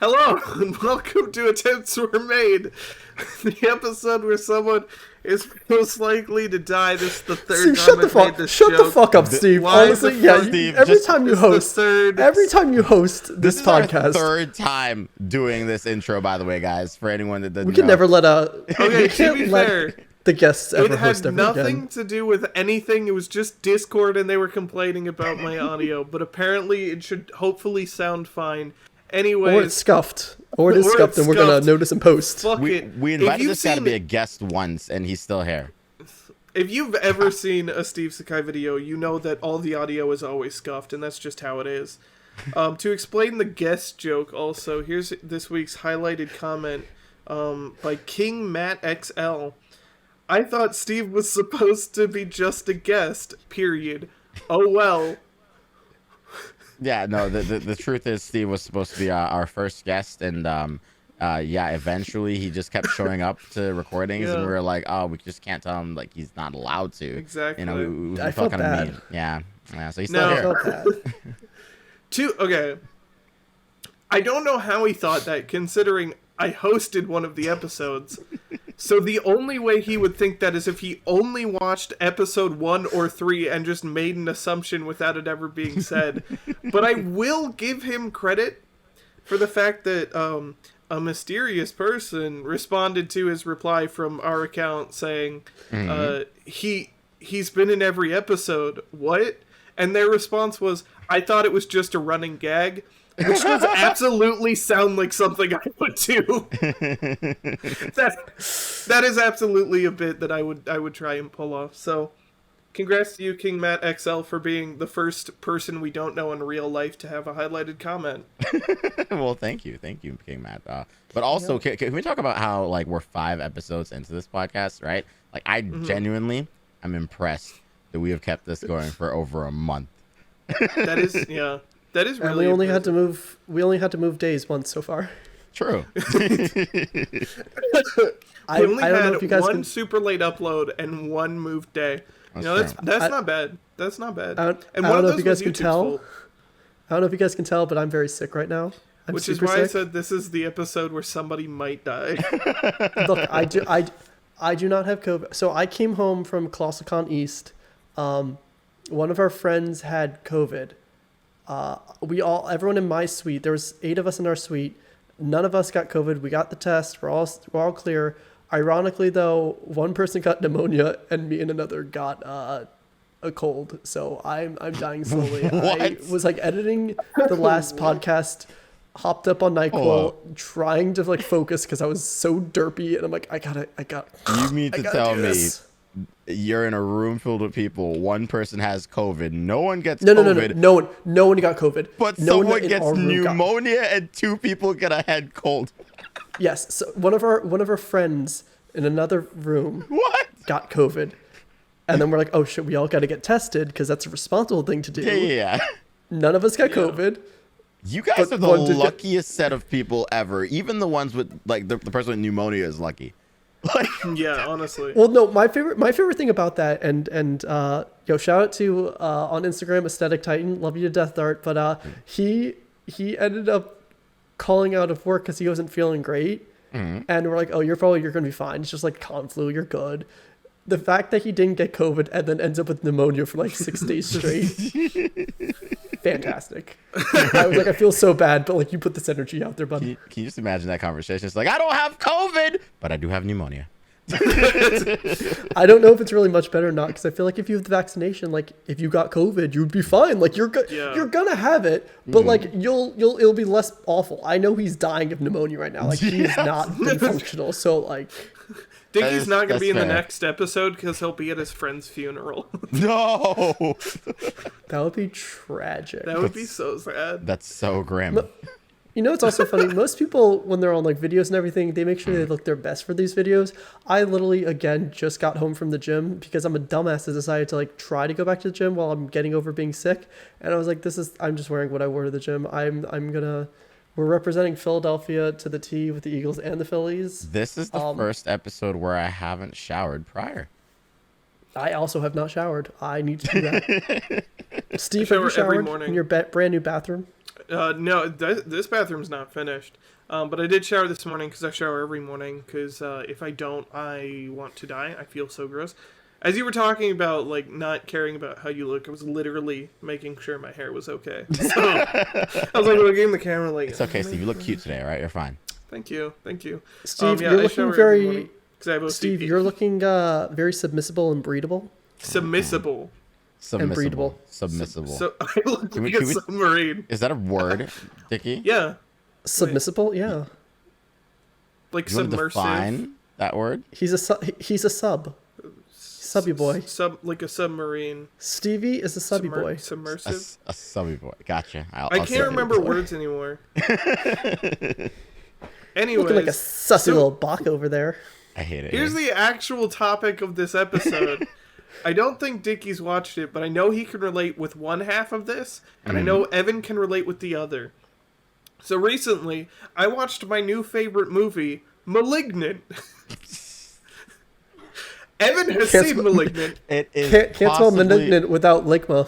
Hello, and welcome to Attempts Were Made, the episode where someone is most likely to die. This is the third Steve, time I've made this joke. Shut the fuck up, Steve. Why Honestly, the fuck, Steve, every time you host this podcast, our third time doing this intro, by the way, guys. For anyone that doesn't, we can never let Okay, to be fair, the guests ever it host had ever nothing again. to do with anything. It was just Discord, and they were complaining about my audio. But apparently, it should hopefully sound fine. Anyways, Or it's scuffed. Or it is scuffed, and we're going to notice and post. Fuck we it. invited this guy to be a guest once, and he's still here. If you've ever seen a Stevesekai video, you know that all the audio is always scuffed, and that's just how it is. To explain the guest joke, also, here's this week's highlighted comment by King Matt XL. I thought Steve was supposed to be just a guest, period. Oh well. Yeah, no, the truth is Steve was supposed to be our first guest, and eventually he just kept showing up to recordings, and we were like, oh, we just can't tell him, like, he's not allowed to. Exactly. You know, we I felt felt kind of bad. mean. Yeah, so he's still here. Okay. I don't know how he thought that, considering I hosted one of the episodes. So the only way he would think that is if he only watched episode 1 or 3 and just made an assumption without it ever being said. But I will give him credit for the fact that a mysterious person responded to his reply from our account saying, he's been in every episode. What? And their response was, I thought it was just a running gag. Which does absolutely sound like something I would do. That is absolutely a bit that I would try and pull off. So, congrats to you, King Matt XL, for being the first person we don't know in real life to have a highlighted comment. Well, thank you, King Matt. But also, can we talk about how, like, we're 5 episodes into this podcast, right? Like, I genuinely am impressed that we have kept this going for over a month. That is, yeah. That is really. And we only had to move days once so far. True. I only had one super late upload and one moved day. That's not bad. That's not bad. I don't know if you guys can tell. I don't know if you guys can tell, but I'm very sick right now. Which is why I said this is the episode where somebody might die. Look, I do not have COVID. So I came home from Classicon East. One of our friends had COVID. Everyone in my suite, there was 8 of us in our suite. None of us got COVID. We got the test. We're all clear. Ironically, though, one person got pneumonia and me and another got a cold. So I'm dying slowly. I was like editing the last podcast, hopped up on NyQuil, trying to like focus because I was so derpy, and I'm like, I got. You mean to tell me you're in a room filled with people, one person has COVID, no one gets COVID. No one got COVID. But someone gets pneumonia and 2 people get a head cold. Yes, so one of our friends in another room got COVID. And then we're like, oh shit, we all got to get tested because that's a responsible thing to do. Yeah. None of us got COVID. You guys are the luckiest set of people ever. Even the ones with, like, the person with pneumonia is lucky. Like, yeah, honestly. Well, no, my favorite thing about that, and shout out to on Instagram, Aesthetic Titan, love you to death, Dart, but he ended up calling out of work because he wasn't feeling great, and we're like, oh, you're gonna be fine. It's just like con flu, you're good. The fact that he didn't get COVID and then ends up with pneumonia for like 6 days straight, fantastic. I was like, I feel so bad, but like, you put this energy out there, buddy. Can you just imagine that conversation? It's like, I don't have COVID, but I do have pneumonia. I don't know if it's really much better or not, because I feel like if you have the vaccination, like if you got COVID, you'd be fine. Like you're gonna have it, but like it'll be less awful. I know he's dying of pneumonia right now. Like he's not been functional, so like. Dickie's not going to be in the next episode because he'll be at his friend's funeral. No! That would be tragic. That would be so sad. That's so grim. You know, it's also funny. Most people, when they're on like videos and everything, they make sure they look their best for these videos. I literally, again, just got home from the gym because I'm a dumbass that decided to like try to go back to the gym while I'm getting over being sick. And I was like, I'm just wearing what I wore to the gym. We're representing Philadelphia to the T with the Eagles and the Phillies. This is the first episode where I haven't showered prior. I also have not showered. I need to do that. Steve, have you showered in your brand new bathroom? No, this bathroom's not finished. But I did shower this morning because I shower every morning. Because if I don't, I want to die. I feel so gross. As you were talking about, like, not caring about how you look, I was literally making sure my hair was okay. So, I was like looking in the camera like... It's okay, Steve. You look cute today, all right? You're fine. Thank you. Steve, Yeah, you're looking very... Steve, you're looking very submissible and breedable. Submissible. And breedable. Submissible. So I look like a submarine. Is that a word, Dickie? Yeah. Submissible, yeah. Like you submersive. Define that word? He's a sub. Subby boy. Like a submarine. Stevie is a subby boy. Submersive. A subby boy. Gotcha. I can't remember words anymore. Anyways, looking like a sussy little Bach over there. I hate it. Here's the actual topic of this episode. I don't think Dickie's watched it, but I know he can relate with one half of this, and I know Evan can relate with the other. So recently, I watched my new favorite movie, Malignant. Evan has seen Malignant. It is can't spell Malignant without Ligma.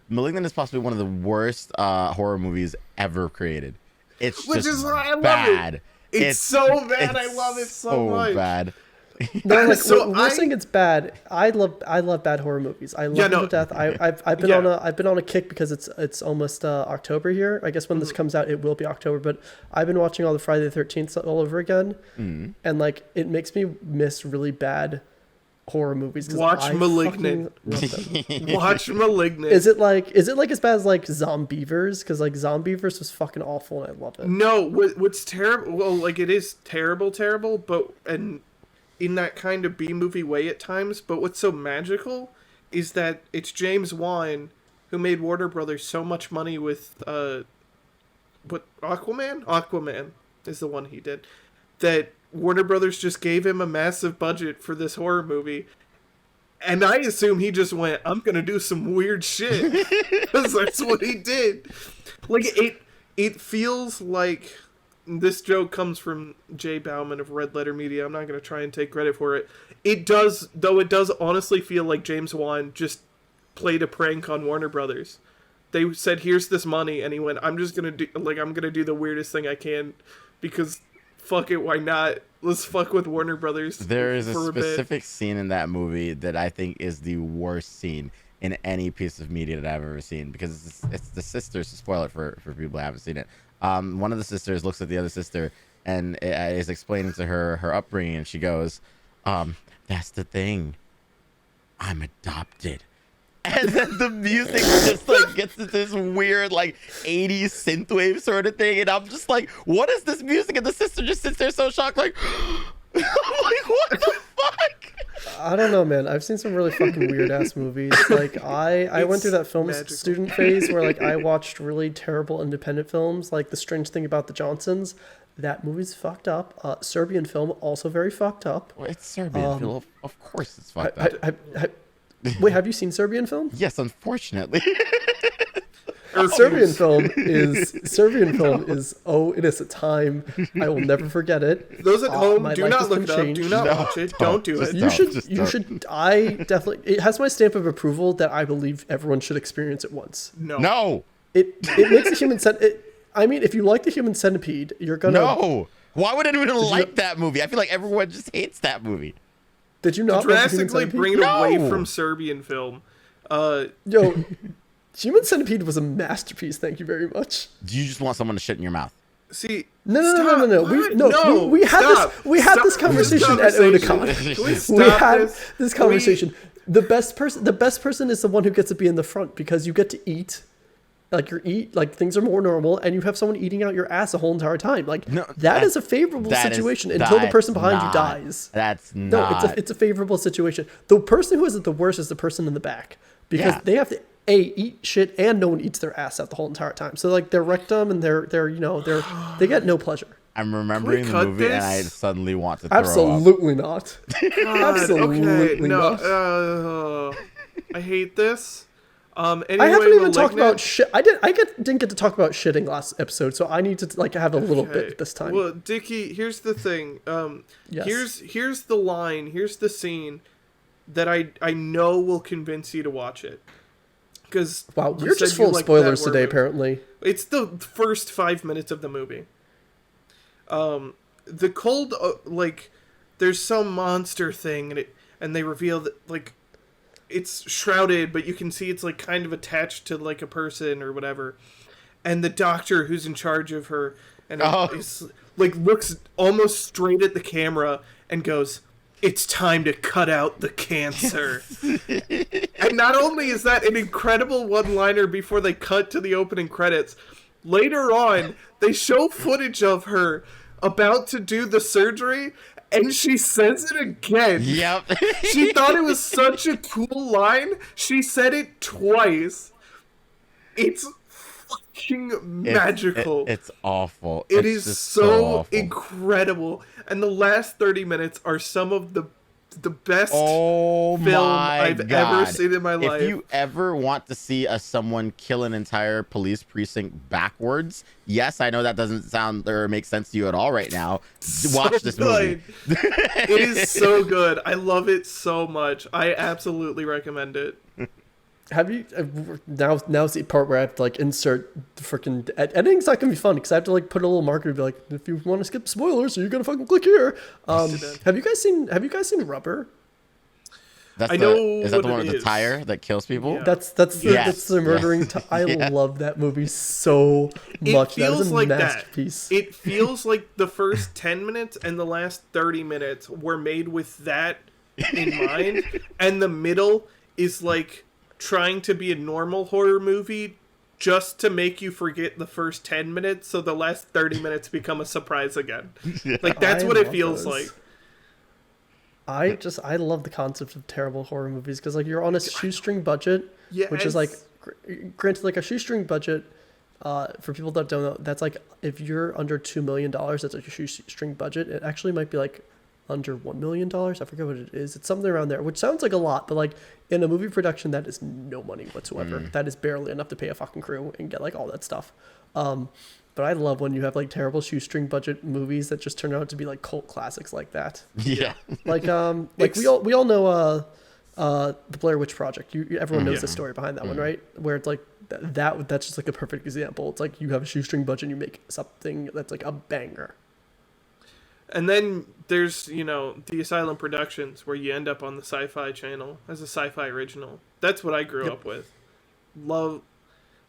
Malignant is possibly one of the worst horror movies ever created. It's Which just is why I love bad. it. It's so bad. I love it so much. Bad. No, like we're saying it's bad. I love bad horror movies. I love them to death. I've been on a kick because it's almost October here. I guess when this comes out, it will be October. But I've been watching all the Friday the 13th all over again, and like it makes me miss really bad horror movies. Watch Malignant. Watch Malignant. Is it like as bad as like Zombievers? Because like Zombievers was fucking awful and I love it. No, what's terrible? Well, like it is terrible, but in that kind of B-movie way at times, but what's so magical is that it's James Wan who made Warner Brothers so much money with Aquaman? Aquaman is the one he did. That Warner Brothers just gave him a massive budget for this horror movie. And I assume he just went, I'm gonna do some weird shit. Because that's what he did. Like, it feels like... This joke comes from Jay Bauman of Red Letter Media. I'm not going to try and take credit for it. It does honestly feel like James Wan just played a prank on Warner Brothers. They said, here's this money, and he went, I'm going to do the weirdest thing I can, because fuck it, why not? Let's fuck with Warner Brothers. There is a specific scene in that movie that I think is the worst scene in any piece of media that I've ever seen, because it's the sisters, to spoil it for people who haven't seen it. One of the sisters looks at the other sister and is explaining to her upbringing, and she goes, that's the thing, I'm adopted. And then the music just like gets to this weird like 80s synthwave sort of thing, and I'm just like, what is this music? And the sister just sits there so shocked, like, I'm like, what the fuck? I don't know, man. I've seen some really fucking weird ass movies. Like I went through that film student phase where like I watched really terrible independent films, like The Strange Thing About the Johnsons. That movie's fucked up. Serbian film, also very fucked up. Well, it's Serbian film. Of course it's fucked up. Wait, have you seen Serbian film? Yes, unfortunately. Serbian film is it is a time I will never forget it. Those at home, do not look it up. Do not watch it. Don't do it. You should. I definitely. It has my stamp of approval that I believe everyone should experience it once. No. It makes the human centipede. I mean, if you like the Human Centipede, you're gonna. No. Why would anyone like that movie? I feel like everyone just hates that movie. Did you not drastically bring it away from Serbian film? Yo. Human Centipede was a masterpiece. Thank you very much. Do you just want someone to shit in your mouth? See, no. We had this conversation at Otakon. We had this conversation. The best person is the one who gets to be in the front, because you get to eat. Like things are more normal, and you have someone eating out your ass the whole entire time. Like that is a favorable situation until the person behind you dies. That's not. No, it's a favorable situation. The person who is at the worst is the person in the back, because they have to eat shit, and no one eats their ass out the whole entire time. So like their rectum and they get no pleasure. I'm remembering the movie and I suddenly want to throw Absolutely up. Not. God, Absolutely not. I hate this. Anyway, I haven't even talked about shit. I didn't get to talk about shitting last episode, so I need to like have a little bit this time. Well, Dickie, here's the thing. Yes. Here's the line. Here's the scene that I know will convince you to watch it. Because wow, you're just full of spoilers today, apparently. It's the first 5 minutes of the movie. The cold, like, there's some monster thing, and they reveal that, like, it's shrouded, but you can see it's, like, kind of attached to, like, a person or whatever. And the doctor who's in charge of her, and is, like, looks almost straight at the camera and goes, "It's time to cut out the cancer." And not only is that an incredible one-liner before they cut to the opening credits, later on, they show footage of her about to do the surgery, and she says it again. Yep. She thought it was such a cool line. She said it twice. It's fucking magical. It's awful. It it's is just so awful. incredible. And the last 30 minutes are some of the best film I've ever seen in my life. If you ever want to see someone kill an entire police precinct backwards, yes, I know that doesn't sound or make sense to you at all right now. Watch this movie. It is so good. I love it so much. I absolutely recommend it. Have you now's the part where I have to like insert the freaking editing's not gonna be fun because I have to like put a little marker to be like, if you want to skip spoilers, so you're gonna fucking click here. Have you guys seen Rubber? Is that the one with the tire that kills people? Yeah. That's the murdering. I love that movie so much. It feels like masterpiece. that. It feels like the first 10 minutes and the last 30 minutes were made with that in mind, and the middle is like trying to be a normal horror movie just to make you forget the first 10 minutes so the last 30 minutes become a surprise again. Like, that's what it feels like. I love the concept of terrible horror movies because like you're on a shoestring budget, which is like granted like a shoestring budget for people that don't know, that's like if you're under $2 million, that's like a shoestring budget. It actually might be like under $1 million. I forget what it is. It's something around there, which sounds like a lot, but like in a movie production, that is no money whatsoever. That is barely enough to pay a fucking crew and get like all that stuff. But I love when you have like terrible shoestring budget movies that just turn out to be like cult classics like that. Yeah. Like we all know the Blair Witch Project. Everyone knows the story behind that one, right? Where it's like that's just like a perfect example. It's like you have a shoestring budget and you make something that's like a banger. And then there's, the Asylum Productions, where you end up on the Sci-Fi Channel as a sci-fi original. That's what I grew up with. That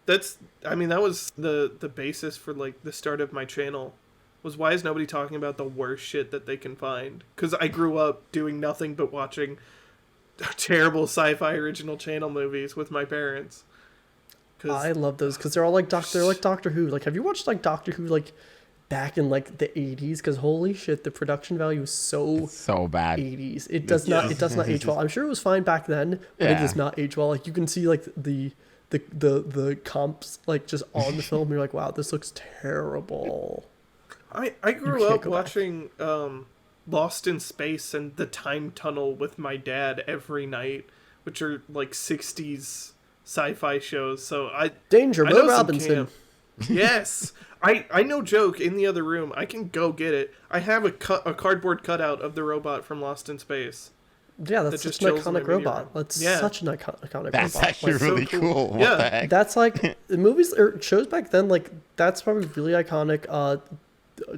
was the basis for, like, the start of my channel. Was why is nobody talking about the worst shit that they can find? Because I grew up doing nothing but watching terrible sci-fi original channel movies with my parents. I love those, because they're all like Doctor Who. Like, have you watched, like, Doctor Who, like, back in like the 80s? Because holy shit, the production value is so bad. 80s. It does not age well. I'm sure it was fine back then, but it does not age well. Like you can see like the comps like just on the film. You're like, wow, this looks terrible. I grew up watching Lost in Space and The Time Tunnel with my dad every night, which are like 60s sci-fi shows. So Danger, I Will Robinson. Yes. I no joke, in the other room, I can go get it. I have a cardboard cutout of the robot from Lost in Space. Yeah, that's such an iconic robot. That's such an iconic robot. That's actually really so cool. What the heck? That's like the movies or shows back then. Like that's probably really iconic.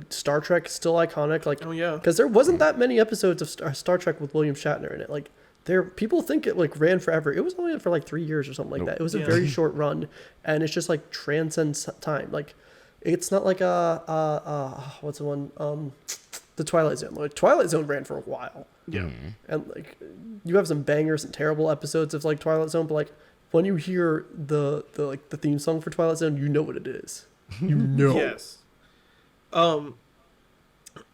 Star Trek still iconic. Like because there wasn't that many episodes of Star Trek with William Shatner in it. Like people think it like ran forever. It was only for like 3 years or something like that. It was a very short run, and it's just like transcends time. Like it's not like what's the one the Twilight Zone. Like Twilight Zone ran for a while. Yeah. And like you have some bangers and terrible episodes of like Twilight Zone, but like when you hear the theme song for Twilight Zone, you know what it is. You know. Yes.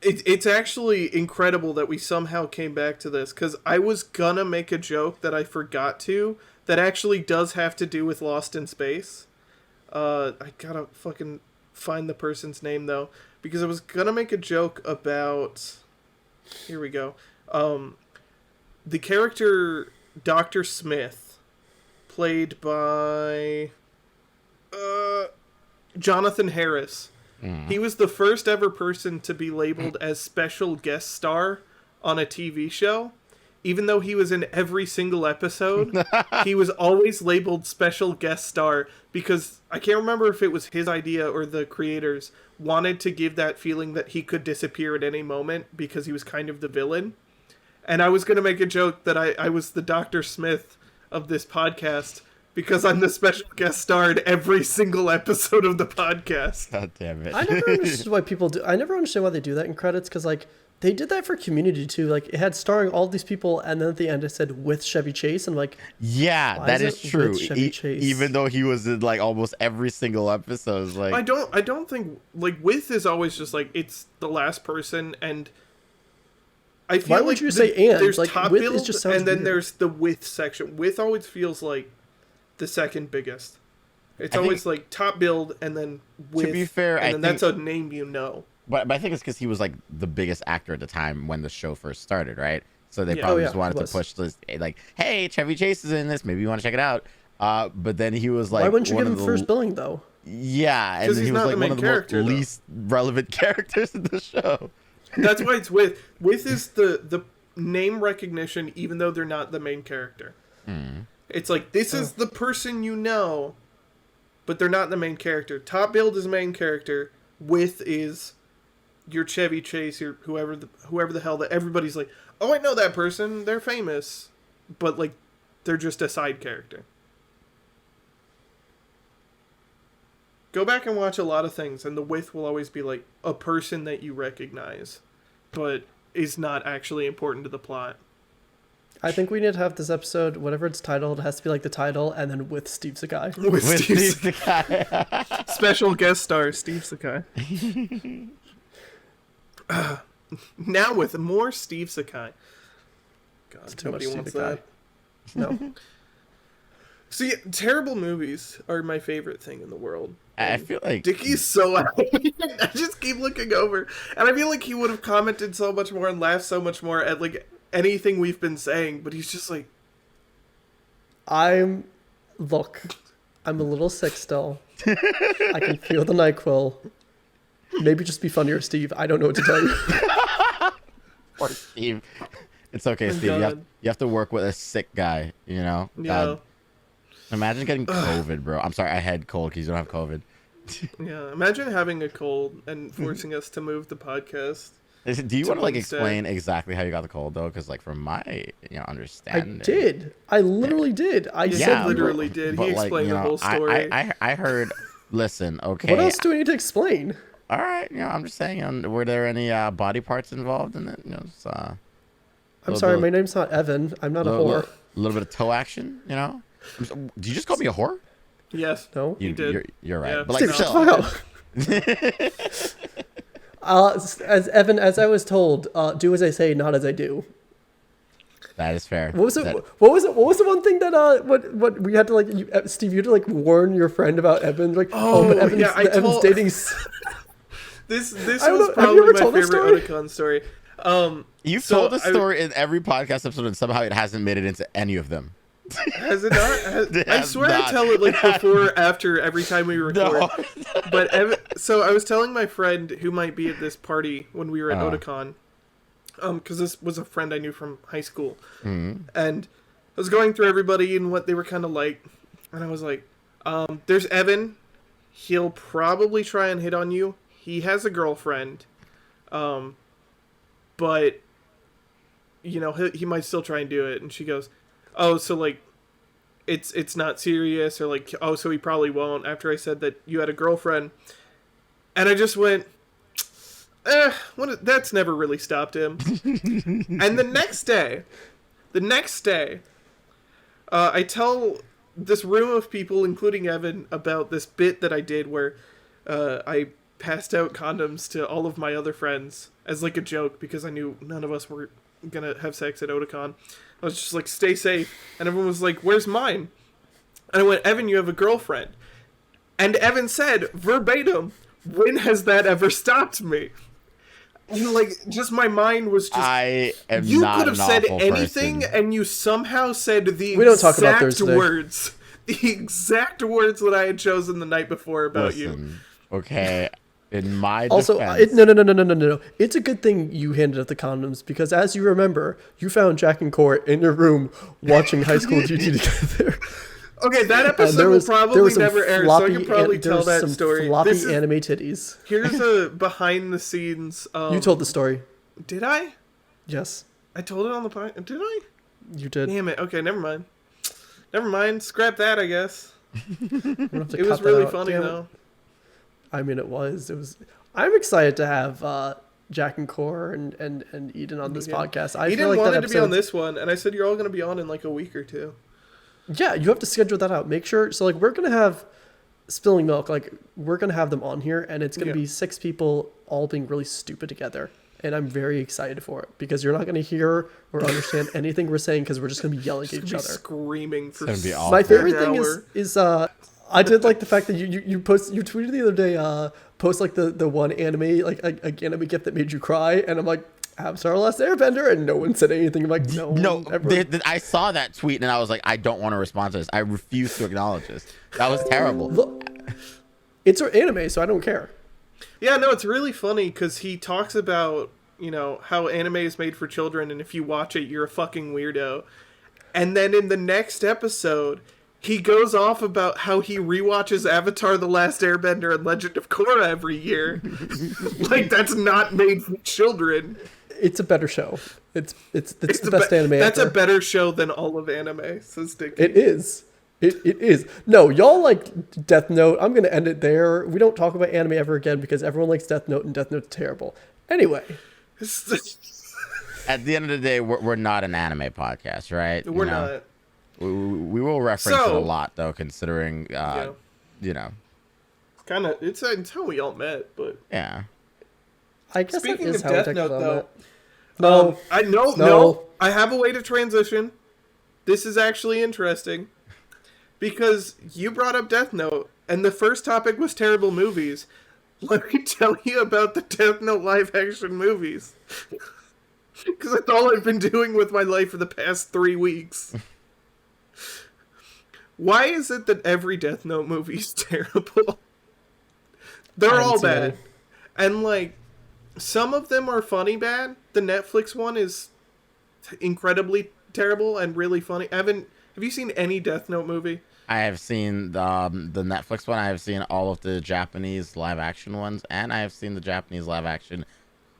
It's actually incredible that we somehow came back to this, because I was gonna make a joke that I forgot to that actually does have to do with Lost in Space. I gotta fucking find the person's name though, because I was gonna make a joke about, here we go, the character Dr. Smith, played by Jonathan Harris. He was the first ever person to be labeled as special guest star on a TV show. even though he was in every single episode, he was always labeled special guest star because I can't remember if it was his idea or the creators wanted to give that feeling that he could disappear at any moment because he was kind of the villain. And I was going to make a joke that I was the Dr. Smith of this podcast because I'm the special guest star in every single episode of the podcast. God damn it. I never understood why people do. I never understand why they do that in credits because like they did that for Community too. Like it had starring all these people, and then at the end it said with Chevy Chase, and like yeah, that is true. Chevy Chase? Even though he was in like almost every single episode, like I don't think like with is always just like it's the last person, and I feel why like would you say and? there's Like top with build, is just sounds and then weird. there's the with section. With always feels like the second biggest. It's I think- always like top build and then with. be fair, and I then that's think- a name you know. But I think it's because he was like the biggest actor at the time when the show first started, right? So they Yeah. probably Oh, just yeah, wanted he to was. push this, like, hey, Chevy Chase is in this. Maybe you want to check it out. But then he was like, Why wouldn't you one give of him the- first billing though? Yeah, and 'Cause then he's he was not like the one main of the character, most though. least relevant characters in the show. That's why it's with. With is the name recognition, even though they're not the main character. It's like this is the person you know, but they're not the main character. Top build is main character. With is your Chevy Chase, your whoever the hell that everybody's like, oh, I know that person. They're famous, but like they're just a side character. Go back and watch a lot of things, and the with will always be like a person that you recognize, but is not actually important to the plot. I think we need to have this episode, whatever it's titled, it has to be like the title, and then with Steve Sakai. With With Steve Steve Sakai. special guest star Steve Sakai. Now with more Steve Sakai. God, too much nobody Steve wants Sakai. that. No. So yeah, terrible movies are my favorite thing in the world. I feel like Dickie's so happy. I just keep looking over, and I feel like he would have commented so much more and laughed so much more at like anything we've been saying, but he's just like, Look, I'm a little sick still. I can feel the NyQuil. Maybe just be funnier, Steve. I don't know what to tell you. poor Steve. It's okay, Oh, Steve. You God. have to work with a sick guy, you know? yeah, God, imagine getting COVID, bro. I'm sorry, I had cold because you don't have COVID. yeah. Imagine having a cold and forcing us to move the podcast. Do you want to like Wednesday. explain exactly how you got the cold though? Because like from my I understanding, did. I literally did. I Yeah, said yeah, literally did. He but, like, explained you the know, whole story. I heard. Listen, okay. What else do we need to explain? All right, I'm just saying. Were there any body parts involved in it? It's, I'm little sorry, bit- my name's not Evan. I'm not a whore. little bit of toe action, you know. Did you just call me a whore? Yes. No? You did. You're right. Yeah. But like, Steve, chill. shut the fuck up. As Evan, as I was told, do as I say, not as I do. That is fair. What was it? That- What was it? What was the one thing that what we had to like? Steve, you had to like warn your friend about Evan. Like, Oh, but Evan's, yeah, I Evan's told- dating. This I don't was know. Have you probably ever my told that favorite story? Otakon story. You've So told the story in every podcast episode, and somehow it hasn't made it into any of them. Has it not? It I has swear not. I tell it like before, after, every time we record. No. But so I was telling my friend who might be at this party when we were at Oh. Otakon, because this was a friend I knew from high school, Mhm. and I was going through everybody and what they were kind of like, and I was like, "There's Evan. He'll probably try and hit on you. He has a girlfriend, but you know he might still try and do it." And she goes, "Oh, so like." It's not serious, or like, oh, so he probably won't, after I said that you had a girlfriend. And I just went, that's never really stopped him. And the next day, I tell this room of people, including Evan, about this bit that I did where I passed out condoms to all of my other friends as like a joke, because I knew none of us were gonna have sex at Otakon. I was just like, stay safe. And everyone was like, where's mine? And I went, Evan, you have a girlfriend. And Evan said, verbatim, when has that ever stopped me? And like, just my mind was just... I am You not could have an said awful anything, person. and you somehow said the We don't talk about exact Thursday. words. The exact words that I had chosen the night before about you. Listen, okay. In my Also, defense, no. It's a good thing you handed out the condoms because, as you remember, you found Jack and Core in your room watching High School DT together. Okay, that episode will probably never air, so I can probably tell that some story. Floppy anime titties. Here's a behind the scenes. You told the story. Did I? Yes. I told it on the podcast. Did I? You did. Damn it. Okay, never mind. Never mind. Scrap that, I guess. It was really funny, though. I mean, it was. I'm excited to have Jack and Core and Eden on this podcast. I Eden feel like wanted to be on this one, and I said you're all going to be on in like a week or two. Yeah, you have to schedule that out. Make sure. So, like, we're going to have Spilling Milk. Like, we're going to have them on here, and it's going to be 6 people all being really stupid together. And I'm very excited for it because you're not going to hear or understand anything we're saying because we're just going to be yelling at each other. Screaming for it's gonna be awful. My favorite thing is I did like the fact that you tweeted the other day post like the one anime like a anime gift that made you cry, and I'm like, Avatar: The Last Airbender, and no one said anything. I'm like, no. I saw that tweet and I was like, I don't want to respond to this. I refuse to acknowledge this. That was terrible. Look, it's an anime, so I don't care. Yeah, no, it's really funny because he talks about, you know, how anime is made for children, and if you watch it, you're a fucking weirdo. And then in the next episode, he goes off about how he rewatches Avatar: The Last Airbender and Legend of Korra every year. Like, that's not made for children. It's a better show. It's the best anime That's ever. a better show than all of anime, says Dickie. It is. It is. No, y'all like Death Note. I'm going to end it there. We don't talk about anime ever again because everyone likes Death Note and Death Note's terrible. Anyway. At the end of the day, we're not an anime podcast, right? We're not. We will reference it a lot, though, considering, you know. Kind of, it's how we all met, but... Yeah. I guess Speaking that is of how Death Note, though. No. I have a way to transition. This is actually interesting. Because you brought up Death Note, and the first topic was terrible movies. Let me tell you about the Death Note live-action movies. Because that's all I've been doing with my life for the past 3 weeks. Why is it that every Death Note movie is terrible? They're all bad. And, like, some of them are funny bad. The Netflix one is incredibly terrible and really funny. Have you seen any Death Note movie? I have seen the Netflix one. I have seen all of the Japanese live action ones, and I have seen the Japanese live action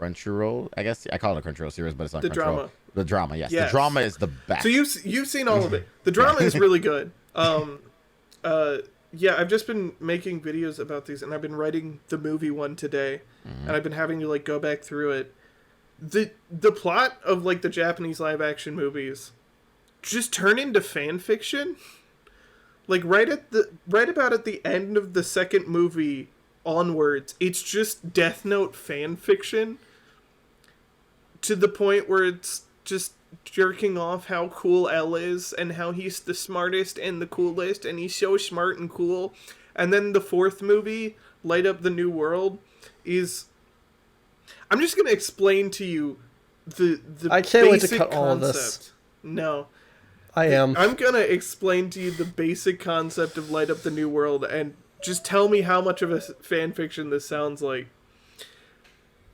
Crunchyroll. I guess I call it a Crunchyroll series, but it's not the Crunchyroll. Drama. The drama, yes. The drama is the best. So you've seen all of it. The drama is really good. Yeah, I've just been making videos about these, and I've been writing the movie one today, and I've been having to like go back through it. The plot of like the Japanese live action movies just turn into fan fiction. Like right about at the end of the second movie onwards, it's just Death Note fan fiction to the point where it's just jerking off how cool L is and how he's the smartest and the coolest and he's so smart and cool. And then the fourth movie, Light Up the New World, is... I'm just going to explain to you the I can't wait to basic cut all of concept. this. No. I am. I'm going to explain to you the basic concept of Light Up the New World and just tell me how much of a fan fiction this sounds like.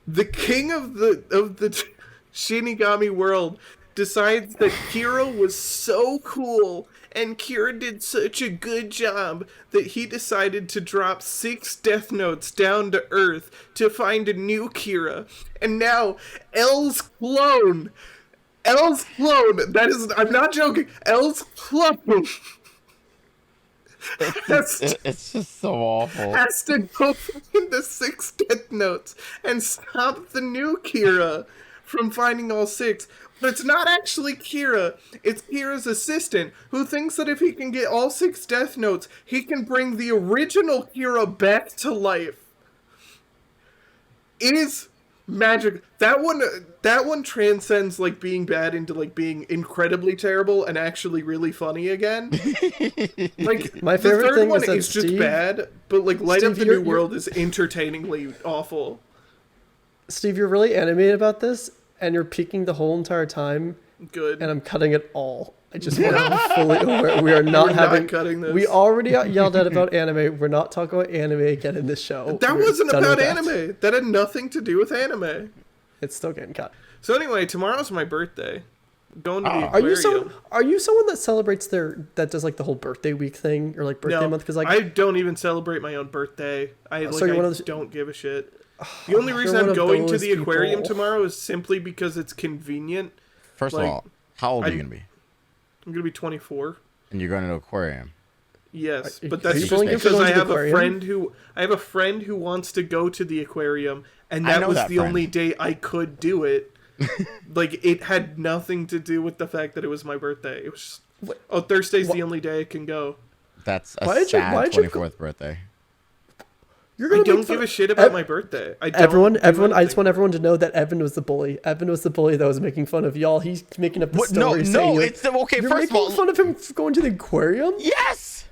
The king of the Shinigami world decides that Kira was so cool and Kira did such a good job that he decided to drop 6 Death Notes down to Earth to find a new Kira. And now L's clone, that is, I'm not joking, L's clone it's just so awful. has to go find the 6 Death Notes and stop the new Kira from finding all 6. But it's not actually Kira. It's Kira's assistant, who thinks that if he can get all 6 Death Notes, he can bring the original Kira back to life. It is magic. That one transcends like being bad into like being incredibly terrible and actually really funny again. Like My the favorite third thing one is that is just Steve- bad, but like Light Up Steve, the you're- New World is entertainingly awful. Steve, you're really animated about this, and you're peeking the whole entire time, Good. and I'm cutting it all. I just want to be fully aware. We are not having. Cutting this. We already got yelled at about anime. We're not talking about anime again in this show. That We're wasn't done about with that. anime. That had nothing to do with anime. It's still getting cut. So anyway, tomorrow's my birthday. Going to the Are aquarium. you someone that celebrates that does like the whole birthday week thing or like birthday No, month? Because like I don't even celebrate my own birthday. I you're one of those- don't give a shit. The only reason You're one I'm of going to those the aquarium people. tomorrow is simply because it's convenient. First Like, of all, how old are you gonna be? I'm gonna be 24. And you're going to an aquarium. Yes, Are but you that's just going to because the I have aquarium? I have a friend who wants to go to the aquarium, and I that know was that the friend. only day I could do it. Like it had nothing to do with the fact that it was my birthday. It was just, Thursday's the only day I can go. That's a Why did you- sad why did you 24th birthday. you're I gonna don't make give fun- a shit about my birthday. I don't Everyone, do I just anything. want everyone to know that Evan was the bully. Evan was the bully that was making fun of y'all. He's making up the What? No, story. no, saying, like, it's the, okay. You're First of making all, fun of him for going to the aquarium. yes.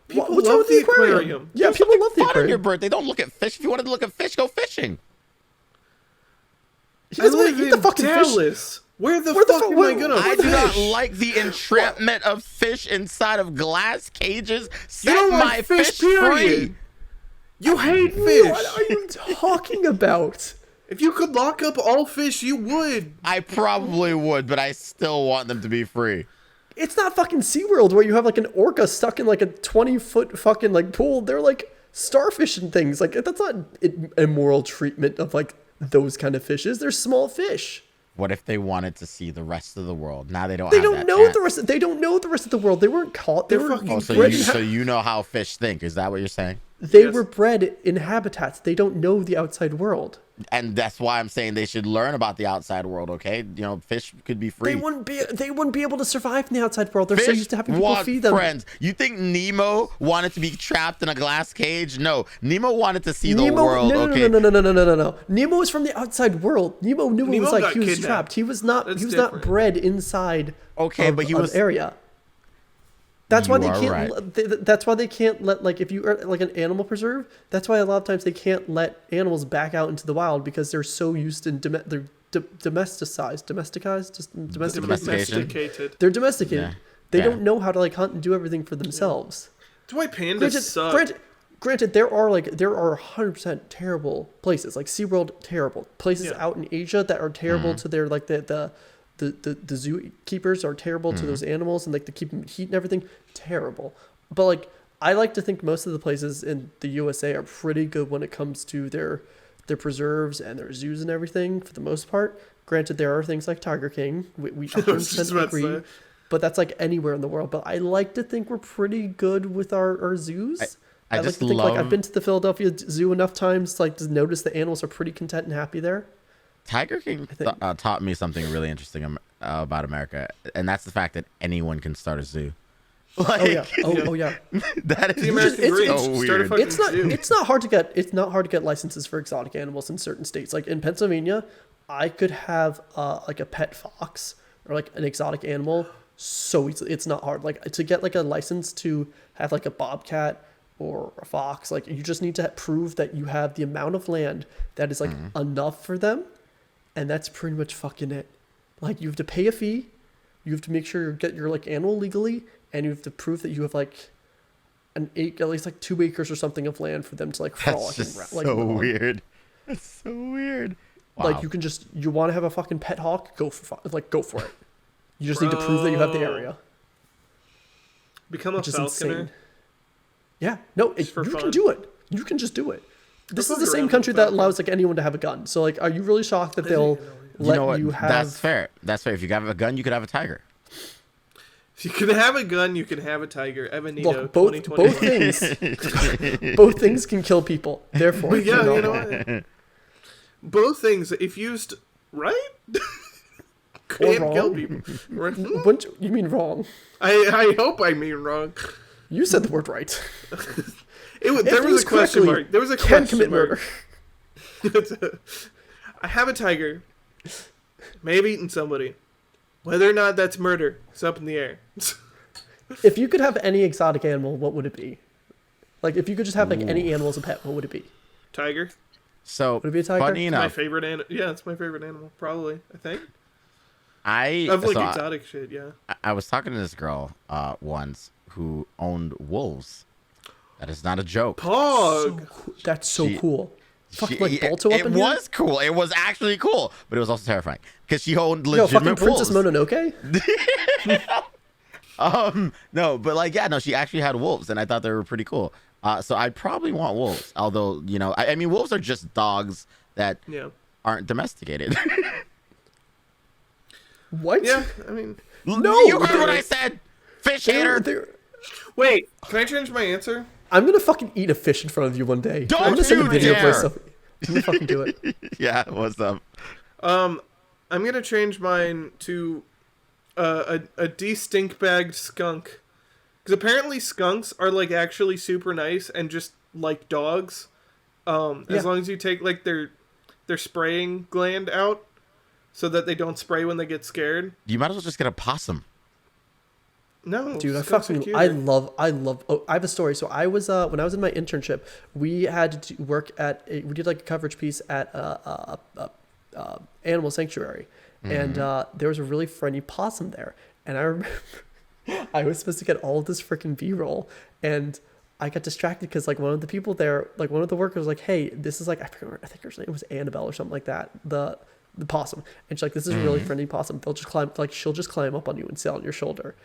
People What's love wrong with the aquarium. Yeah, Do people something love the fun on your aquarium. birthday. Don't look at fish. If you wanted to look at fish, go fishing. He I doesn't want live to eat the in fucking fish. Dallas. Where the Where the fuck fu- am where- I gonna I fish? do not like the entrapment of fish inside of glass cages. You Set don't my like fish, free. period. You hate fish. What are you talking about? If you could lock up all fish, you would. I probably would, but I still want them to be free. It's not fucking SeaWorld where you have like an orca stuck in like a 20-foot fucking like pool. They're like starfish and things. Like that's not immoral treatment of like those kind of fishes. They're small fish. What if they wanted to see the rest of the world? Now they don't. They have don't that know chance. the rest. They don't know the rest of the world. They weren't caught. They They're were fucking Oh, so bred you, in so you know how fish think? Is that what you're saying? They Yes. were bred in habitats. They don't know the outside world. And that's why I'm saying they should learn about the outside world. Okay, you know, fish could be free. They wouldn't be able to survive in the outside world. They're so Fish used to having people want feed them. friends. You think Nemo wanted to be trapped in a glass cage? No, Nemo wanted to see the world. No, okay, no. Nemo is from the outside world. Nemo knew it Nemo was like got he was kidnapped. trapped. He was not. That's he was not different. bred inside. Okay, but he an was- area. That's why You they are can't. right. That's why they can't let like if you are like an animal preserve. That's why a lot of times they can't let animals back out into the wild because they're so used in they're domesticated. Domesticated. They're domesticated. Yeah. They Yeah. don't know how to like hunt and do everything for themselves. That's why pandas suck. Granted, there are 100% terrible places like SeaWorld, terrible places Yeah. out in Asia that are terrible to their like the zookeepers are terrible to those animals and like to keep them in heat and everything, terrible. But like I like to think most of the places in the USA are pretty good when it comes to their preserves and their zoos and everything for the most part. Granted, there are things like Tiger King. We was just 100% about to agree. say. But that's like anywhere in the world. But I like to think we're pretty good with our zoos. I like just to think like I've love- been to the Philadelphia Zoo enough times like to notice the animals are pretty content and happy there. Tiger King think- taught me something really interesting about America, and that's the fact that anyone can start a zoo. Like, Oh yeah. Oh yeah. that is The American it's- dream. so Start a weird. fucking It's not zoo. it's not hard to get licenses for exotic animals in certain states. Like in Pennsylvania, I could have like a pet fox or like an exotic animal so easily. It's not hard. Like to get like a license to have like a bobcat or a fox, like you just need to prove that you have the amount of land that is like enough for them, and that's pretty much fucking it. Like you have to pay a fee, you have to make sure you get your like animal legally, and you have to prove that you have like at least like 2 acres or something of land for them to like frolic That's and just like so run on. weird. That's so weird. Wow. Like you want to have a fucking pet hawk, go for it. You just need to prove that you have the Bro. area, Become a which is falconer. insane. Yeah, no, Just for you fun. can do it. You can just do it. This is fuck the same around with country that falcon. allows like anyone to have a gun. So like, are you really shocked that they'll you let know what? you have? That's fair. That's fair. If you have a gun, you could have a tiger. If you can have a gun, you can have a tiger. Evanito, Look, both 2020. things, both things can kill people. Therefore, But yeah, they're you not know wrong. what? Both things, if used right, Or can kill wrong. people. Right? Wouldn't you mean wrong? I hope I mean wrong. You said the word right. There was used a question correctly, mark. There was a can question commit mark. murder. I have a tiger. May have eaten somebody. Whether or not that's murder, it's up in the air. If you could have any exotic animal, what would it be? Like, if you could just have like any animal as a pet, what would it be? So Would it be a tiger? funny My enough, favorite animal. Yeah, it's my favorite animal. Probably, I think. Of like exotic shit, yeah. I was talking to this girl once who owned wolves. That is not a joke. Pog. That's so cool. Fucking like Balto up in here? It was cool. It was actually cool, but it was also terrifying because she owned legitimate fucking wolves. Princess Mononoke. No, but like, yeah, no, she actually had wolves, and I thought they were pretty cool. So I probably want wolves. Although, you know, I mean, wolves are just dogs that aren't domesticated. What? Yeah, I mean, no, you heard what I said. Fish hater. Wait, can I change my answer? I'm gonna fucking eat a fish in front of you one day. Don't I'm gonna send a video dare. for myself. I'm gonna fucking do it. Yeah, what's up? I'm gonna change mine to a de-stink bagged skunk, because apparently skunks are like actually super nice and just like dogs. As long as you take like their spraying gland out, so that they don't spray when they get scared. You might as well just get a possum. No, dude, I love. Oh, I have a story. So I was when I was in my internship, we had to work we did like a coverage piece at animal sanctuary, and there was a really friendly possum there, and I remember I was supposed to get all of this freaking B-roll, and I got distracted because like one of the people there, like one of the workers was like, hey, this is like, I think her name was Annabelle or something like that, the possum, and she's like, this is a really friendly possum. They'll just climb, like she'll just climb up on you and sit on your shoulder.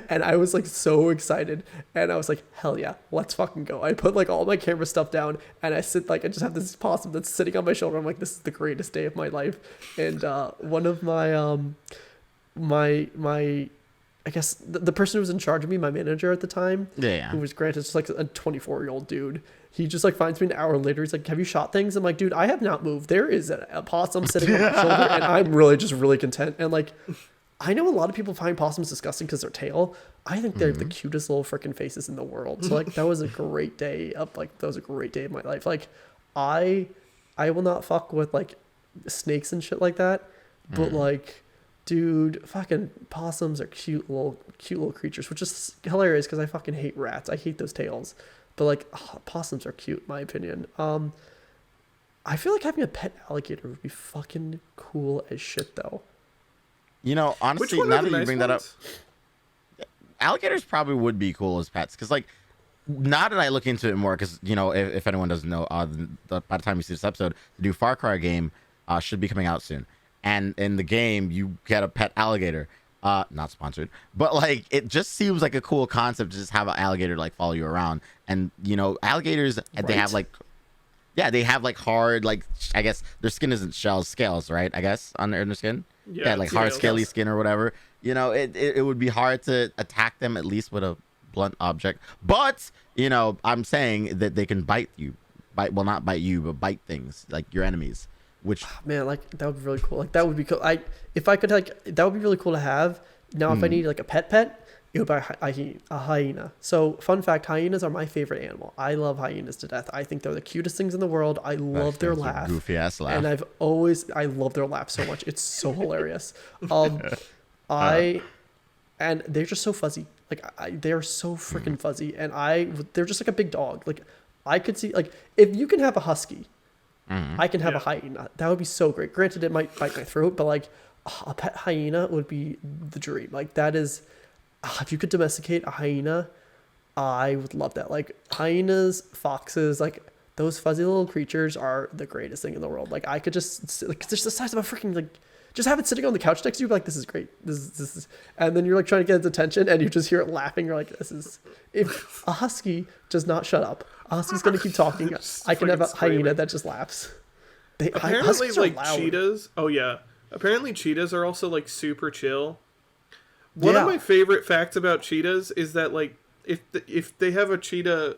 And I was like so excited, and I was like, hell yeah, let's fucking go. I put like all my camera stuff down, and I sit like, I just have this possum that's sitting on my shoulder. I'm like, this is the greatest day of my life. And one of my my I guess the person who was in charge of me, my manager at the time, who was granted just like a 24-year-old dude, he just like finds me an hour later. He's like, have you shot things? I'm like, dude, I have not moved. There is a possum sitting on my shoulder, and I'm really content. And like, I know a lot of people find possums disgusting because their tail. I think they're the cutest little freaking faces in the world. So like, that was a great day of my life. Like, I will not fuck with like snakes and shit like that, but like, dude, fucking possums are cute little creatures, which is hilarious because I fucking hate rats. I hate those tails, but like, possums are cute, in my opinion. I feel like having a pet alligator would be fucking cool as shit, though. You know, honestly, now that you bring that up, alligators probably would be cool as pets. Because, like, now that I look into it more, because, you know, if anyone doesn't know, by the time you see this episode, the new Far Cry game should be coming out soon. And in the game, you get a pet alligator. Not sponsored. But, like, it just seems like a cool concept to just have an alligator, like, follow you around. And, you know, alligators, they have, like... Yeah, they have, like, hard, like, I guess their skin isn't shells, scales, right? I guess, on their skin? Yeah, like hard, scaly skin or whatever. You know, it would be hard to attack them, at least with a blunt object. But, you know, I'm saying that they can bite you. Well, not bite you, but bite things, like your enemies. Which... Man, like, that would be really cool. Like, that would be cool. If I could, like, that would be really cool to have. Now, if I need, like, a pet, it would be a hyena. So, fun fact, hyenas are my favorite animal. I love hyenas to death. I think they're the cutest things in the world. I love their laugh. Goofy ass laugh. And I love their laugh so much. It's so hilarious. And they're just so fuzzy. Like, they're so freaking fuzzy. And they're just like a big dog. Like, I could see, like, if you can have a husky, I can have a hyena. That would be so great. Granted, it might bite my throat, but like, a pet hyena would be the dream. Like, that is... if you could domesticate a hyena, I would love that. Like, hyenas, foxes, like, those fuzzy little creatures are the greatest thing in the world. Like, I could just, like, it's the size of a freaking, like, just have it sitting on the couch next to you, like, this is great. This is, and then you're, like, trying to get its attention, and you just hear it laughing. You're like, this is, if a husky does not shut up, a husky's going to keep talking. I can have a hyena that just laughs. Apparently, like, cheetahs, apparently cheetahs are also, like, super chill. One of my favorite facts about cheetahs is that, like, if they have a cheetah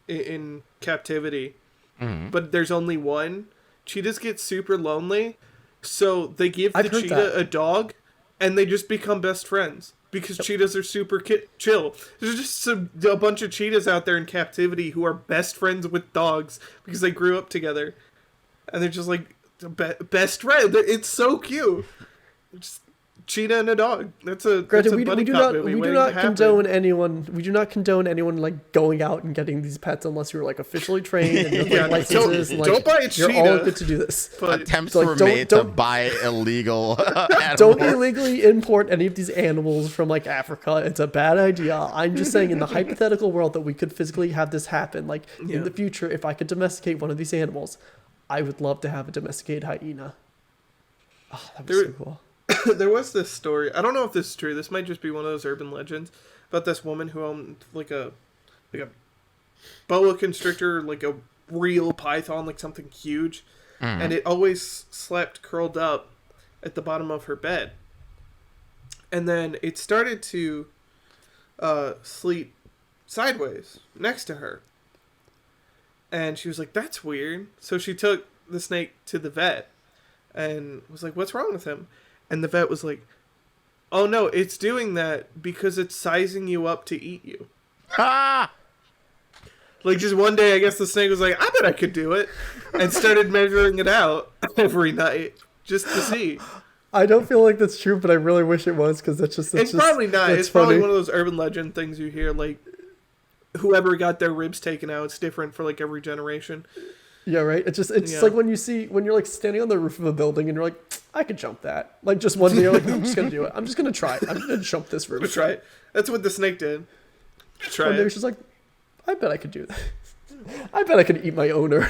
in captivity, but there's only one, cheetahs get super lonely, so they give the cheetah a dog, and they just become best friends, because cheetahs are super chill. There's just a bunch of cheetahs out there in captivity who are best friends with dogs, because they grew up together, and they're just, like, best friend. It's so cute. cheetah and a dog. That's a Granted, that's a buddy cop movie. we do not condone anyone like going out and getting these pets unless you're like officially trained and you have licenses. Don't buy a you're cheetah. all good to do this. But Attempts like, were don't- made to don't- buy illegal Don't animals. illegally import any of these animals from like Africa. It's a bad idea. I'm just saying, in the hypothetical world that we could physically have this happen, like Yeah. in the future, if I could domesticate one of these animals, I would love to have a domesticated hyena. Oh, that was so cool. there was this story. I don't know if this is true. This might just be one of those urban legends about this woman who owned like a boa constrictor, like a real python, like something huge, and it always slept curled up at the bottom of her bed. And then it started to sleep sideways next to her. And she was like, "That's weird." So she took the snake to the vet and was like, "What's wrong with him?" And the vet was like, "Oh no, it's doing that because it's sizing you up to eat you." Ah! Like, just one day, I guess the snake was like, "I bet I could do it," and started measuring it out every night just to see. I don't feel like that's true, but I really wish it was, because It's probably not. It's probably funny. one of those urban legend things you hear, like, whoever got their ribs taken out, it's different for, like, every generation. Yeah, right. It's Yeah. like when you're like standing on the roof of a building and you're like, I could jump that. Like, just one day you're like, I'm just gonna do it. I'm just gonna try it. I'm gonna jump this roof. Try it. That's what the snake did. Try One day it. she's like, I bet I could do that. I bet I could eat my owner.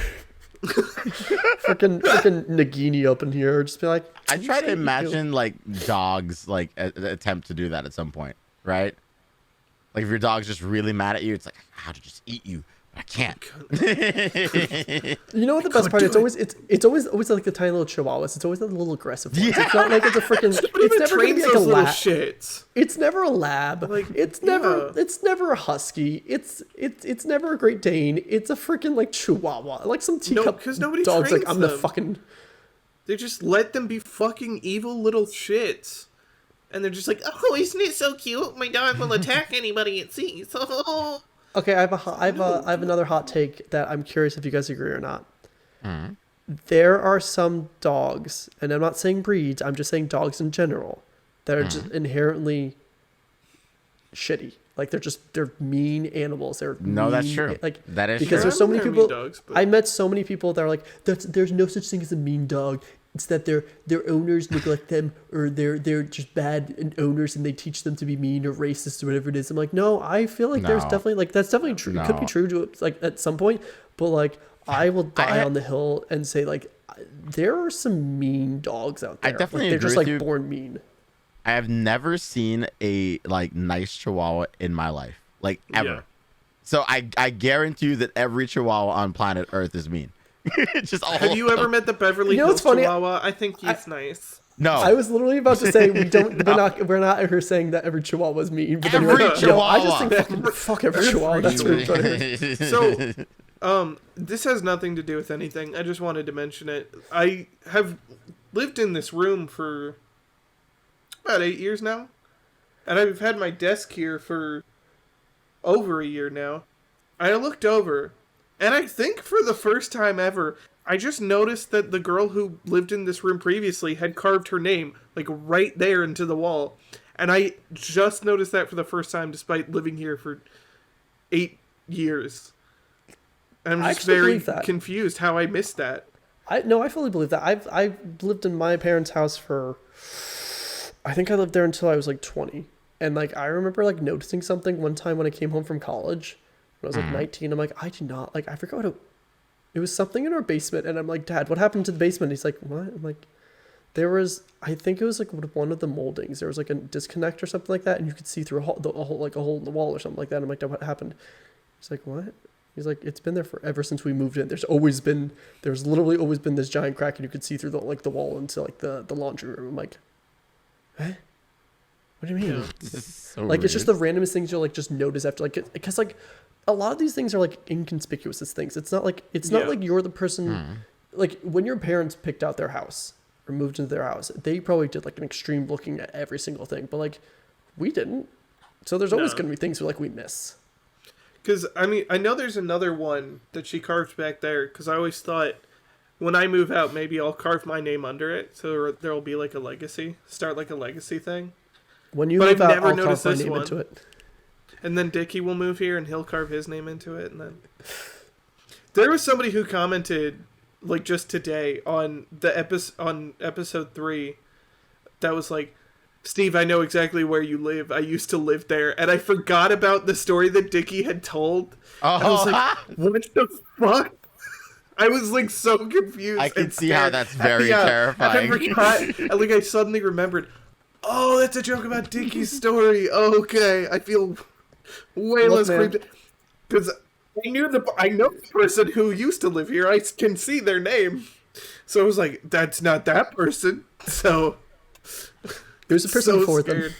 Freaking Nagini up in here. Just be like, I try to imagine like dogs like attempt to do that at some point, right? Like if your dog's just really mad at you, it's like, how to just eat you. I can't. You know what the best part? It's always like the tiny little chihuahuas. It's always the little aggressive ones. Yeah. It's not like it's a freaking. Somebody It's even never gonna trains be like a those little lab. shits. It's never a lab. Like, it's never a husky. It's never a Great Dane. It's a freaking like Chihuahua. Like some teacup 'cause nobody dog's like, trains I'm the them. fucking. They just let them be fucking evil little shits. And they're just like, "Oh, isn't it so cute? My dog will attack anybody it sees." Oh. Okay, I have another hot take that I'm curious if you guys agree or not. There are some dogs, and I'm not saying breeds. I'm just saying dogs in general that are just inherently shitty. Like they're mean animals. No, that's mean, true. Like That is because true. there's so many They're mean people. dogs, but- I met so many people that are like, there's no such thing as a mean dog. It's that their owners neglect them, or they're just bad owners and they teach them to be mean or racist or whatever it is. I'm like, no, I feel like there's No. definitely like that's definitely true. It could be No. true to like at some point, but like I will die on the hill and say like there are some mean dogs out I there. definitely like, they're just agree like with you. born mean. I have never seen a like nice Chihuahua in my life, like ever. Yeah. So I guarantee you that every Chihuahua on planet Earth is mean. Just all Have you ever met the Beverly You know Hills what's funny? Chihuahua? I think he's nice. No. I was literally about to say we're not here saying that every Chihuahua is mean, but then you're Every like, yo, I just Chihuahua. think fuck every Chihuahua. That's rude. But So, this has nothing to do with anything. I just wanted to mention it. I have lived in this room for about 8 years now. And I've had my desk here for over a year now. I looked over, and I think for the first time ever, I just noticed that the girl who lived in this room previously had carved her name, like, right there into the wall. And I just noticed that for the first time, despite living here for 8 years. And I'm I just actually very believe that. confused how I missed that. I fully believe that. I've lived in my parents' house for I think I lived there until I was like 20. And like I remember like noticing something one time when I came home from college. When I was like 19, I'm like, I did not like I forgot what it was something in our basement, and I'm like, Dad, what happened to the basement? He's like, what? I'm like, there was, I think it was like one of the moldings. There was like a disconnect or something like that, and you could see through a hole, like a hole in the wall or something like that. I'm like, Dad, what happened? He's like, what? He's like, it's been there forever since we moved in. There's literally always been this giant crack, and you could see through the wall into like the laundry room. I'm like, eh? What do you mean? So Like it's just weird. the randomest things you'll like just notice after like because like a lot of these things are like inconspicuous as things. It's not like you're the person like when your parents picked out their house or moved into their house, they probably did like an extreme looking at every single thing, but like we didn't. So there's always No. going to be things like we miss. Because, I mean, I know there's another one that she carved back there, because I always thought when I move out, maybe I'll carve my name under it, so there'll be like a legacy. Start like a legacy thing. When you But move I've out, never I'll carve noticed my this name one. into it. And then Dickie will move here, and he'll carve his name into it, and then there was somebody who commented, like just today, on episode 3, that was like, Steve, I know exactly where you live. I used to live there, and I forgot about the story that Dickie had told. Oh, I was like, what the fuck? I was like so confused. I can and see how scared. that's very Yeah, terrifying. I forgot. Like I suddenly remembered. Oh, that's a joke about Dickie's story. Oh, okay, I feel way less creeped because I know the person who used to live here. I can see their name, so I was like, that's not that person. So There's a person before them.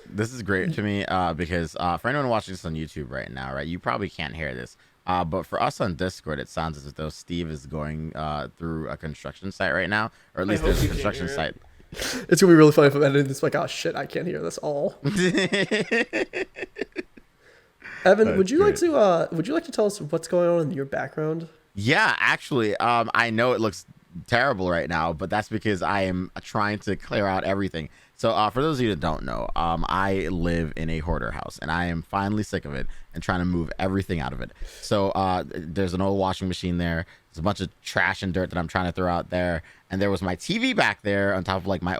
This is great to me because for anyone watching this on YouTube right now, right, you probably can't hear this. But for us on Discord, it sounds as though Steve is going through a construction site right now, or at least there's a construction site. It's gonna be really funny if I'm editing this. Like, oh shit, I can't hear this all. Evan, would you like to tell us what's going on in your background? Yeah, actually, I know it looks terrible right now, but that's because I am trying to clear out everything. So for those of you that don't know, I live in a hoarder house, and I am finally sick of it and trying to move everything out of it. So there's an old washing machine there. There's a bunch of trash and dirt that I'm trying to throw out there. And there was my TV back there on top of like my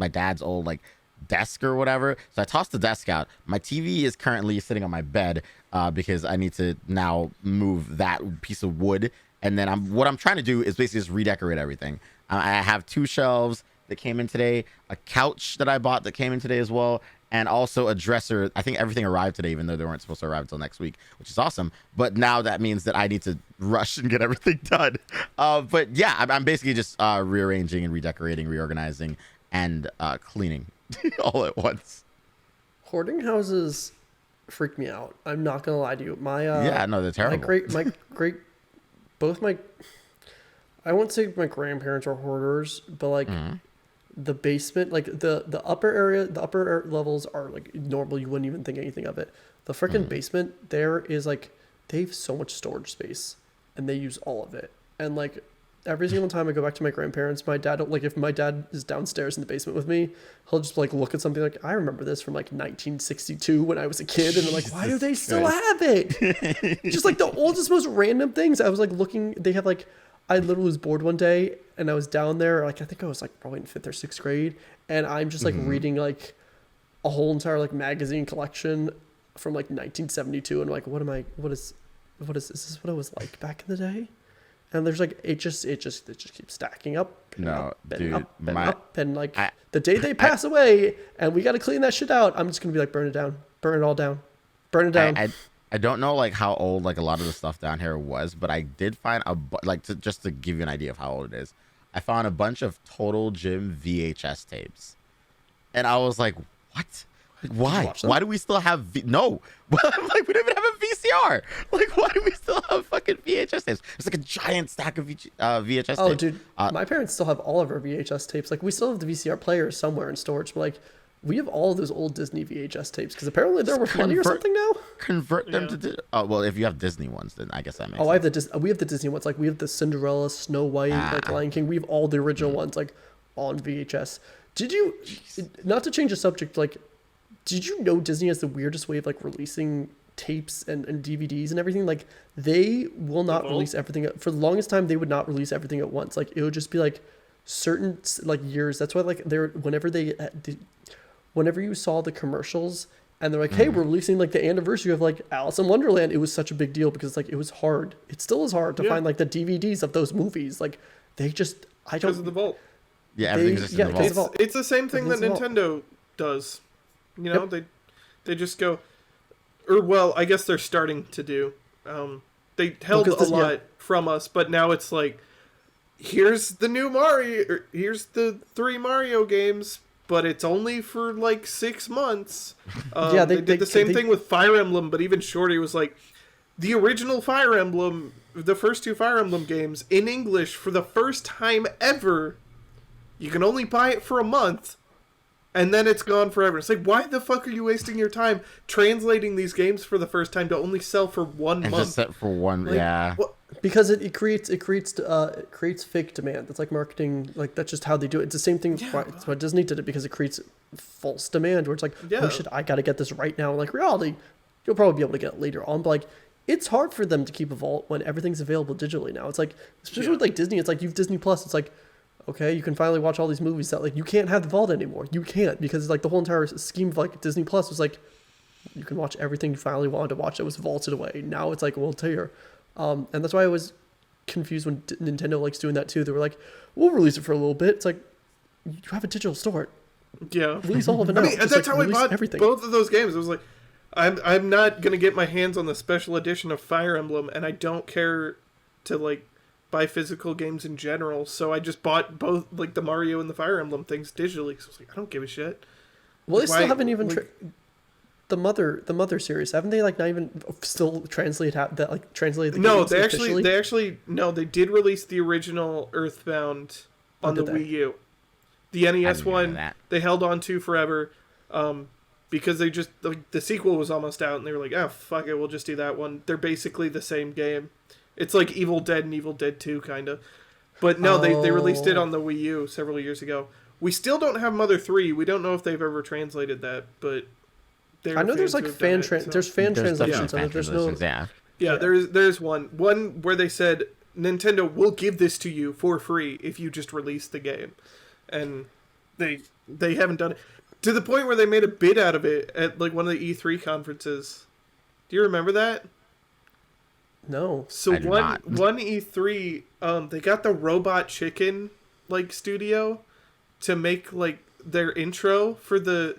dad's old like desk or whatever. So I tossed the desk out. My TV is currently sitting on my bed because I need to now move that piece of wood. And then what I'm trying to do is basically just redecorate everything. I have 2 shelves that came in today, a couch that I bought that came in today as well, and also a dresser. I think everything arrived today, even though they weren't supposed to arrive until next week, which is awesome. But now that means that I need to rush and get everything done. But yeah, I'm basically just rearranging and redecorating, reorganizing, and cleaning all at once. Hoarding houses freak me out. I'm not gonna lie to you. Yeah, no, they're terrible. I won't say my grandparents are hoarders, but like the basement, like the upper area, the upper levels are like normal. You wouldn't even think anything of it. The freaking basement there is like, they have so much storage space and they use all of it. And like every single time I go back to my grandparents, my dad, like if my dad is downstairs in the basement with me, he'll just like look at something like, I remember this from like 1962 when I was a kid. And I'm like, why do they still have it? Just like the oldest, most random things. I was like looking, they have like, I literally was bored one day and I was down there, like I think I was like probably in 5th or 6th grade, and I'm just like reading like a whole entire like magazine collection from like 1972, and I'm like, what is this what it was like back in the day? And there's like it just keeps stacking up. And like the day they pass away and we got to clean that shit out, I'm just gonna be like, burn it all down. I don't know like how old like a lot of the stuff down here was, but I did find just to give you an idea of how old it is, I found a bunch of Total Gym VHS tapes, and I was like, what? Like, why? Why do we still have no? Like we don't even have a VCR. Like why do we still have fucking VHS tapes? It's like a giant stack of VHS tapes. Oh, dude, my parents still have all of our VHS tapes. Like we still have the VCR player somewhere in storage, but like we have all of those old Disney VHS tapes because apparently they're worth money or something now. Convert them to well, if you have Disney ones, then I guess that makes sense. We have the Disney ones. Like we have the Cinderella, Snow White, like Lion King. We have all the original ones like on VHS. Did you? Not to change the subject, like, did you know Disney has the weirdest way of like releasing tapes and DVDs and everything? Like they will not release everything for the longest time. They would not release everything at once. Like it would just be like certain like years. That's why like whenever you saw the commercials and they're like, hey, we're releasing like the anniversary of like Alice in Wonderland, it was such a big deal because like it was hard. It still is hard to find like the DVDs of those movies. Like they just, because of the vault. Yeah, everything's just in the vault. It's the same thing that Nintendo does. You know, they just go, or well, I guess they're starting to do. They held a lot from us, but now it's like, here's the new Mario, or here's the 3 Mario games, but it's only for like 6 months. They did the same thing with Fire Emblem, but even shorter. It was like the original Fire Emblem, the first 2 Fire Emblem games in English for the first time ever. You can only buy it for a month, and then it's gone forever. It's like, why the fuck are you wasting your time translating these games for the first time to only sell for 1 month? Just set for one, Like, yeah. what- Because it creates fake demand. That's like marketing. Like that's just how they do it. It's the same thing. That's why Disney did it, because it creates false demand where it's like, oh shit, I gotta get this right now. Like reality, you'll probably be able to get it later on. But like, it's hard for them to keep a vault when everything's available digitally now. It's like, especially with like Disney, it's like you've Disney Plus. It's like, okay, you can finally watch all these movies that like you can't have the vault anymore. You can't, because like the whole entire scheme of like Disney Plus was like, you can watch everything you finally wanted to watch that was vaulted away. Now it's like, well, it's here. And that's why I was confused when Nintendo likes doing that too. They were like, we'll release it for a little bit. It's like, you have a digital store. Yeah. Release all of it now. I mean, Just, that's like, how I release bought everything. both of those games. I was like, I'm not gonna get my hands on the special edition of Fire Emblem, and I don't care to like buy physical games in general. So I just bought both, like the Mario and the Fire Emblem things digitally. Because I was like, I don't give a shit. Well, they Why- still haven't even like- the mother series. Haven't they like not even still translated the No, games officially? they did release the original Earthbound on the did they? Wii U. The NES didn't know one that. they held on to forever, because they just like the sequel was almost out and they were like, oh fuck it, we'll just do that one. They're basically the same game. It's like Evil Dead and Evil Dead 2 kind of. But no, they released it on the Wii U several years ago. We still don't have Mother 3. We don't know if they've ever translated that, but I know there's like there's fan translations of it. There's no. Yeah, there's one where they said Nintendo will give this to you for free if you just release the game, and they haven't done it to the point where they made a bid out of it at like one of the E3 conferences. Do you remember that? No. So I do not. one E3, they got the Robot Chicken like studio to make like their intro for their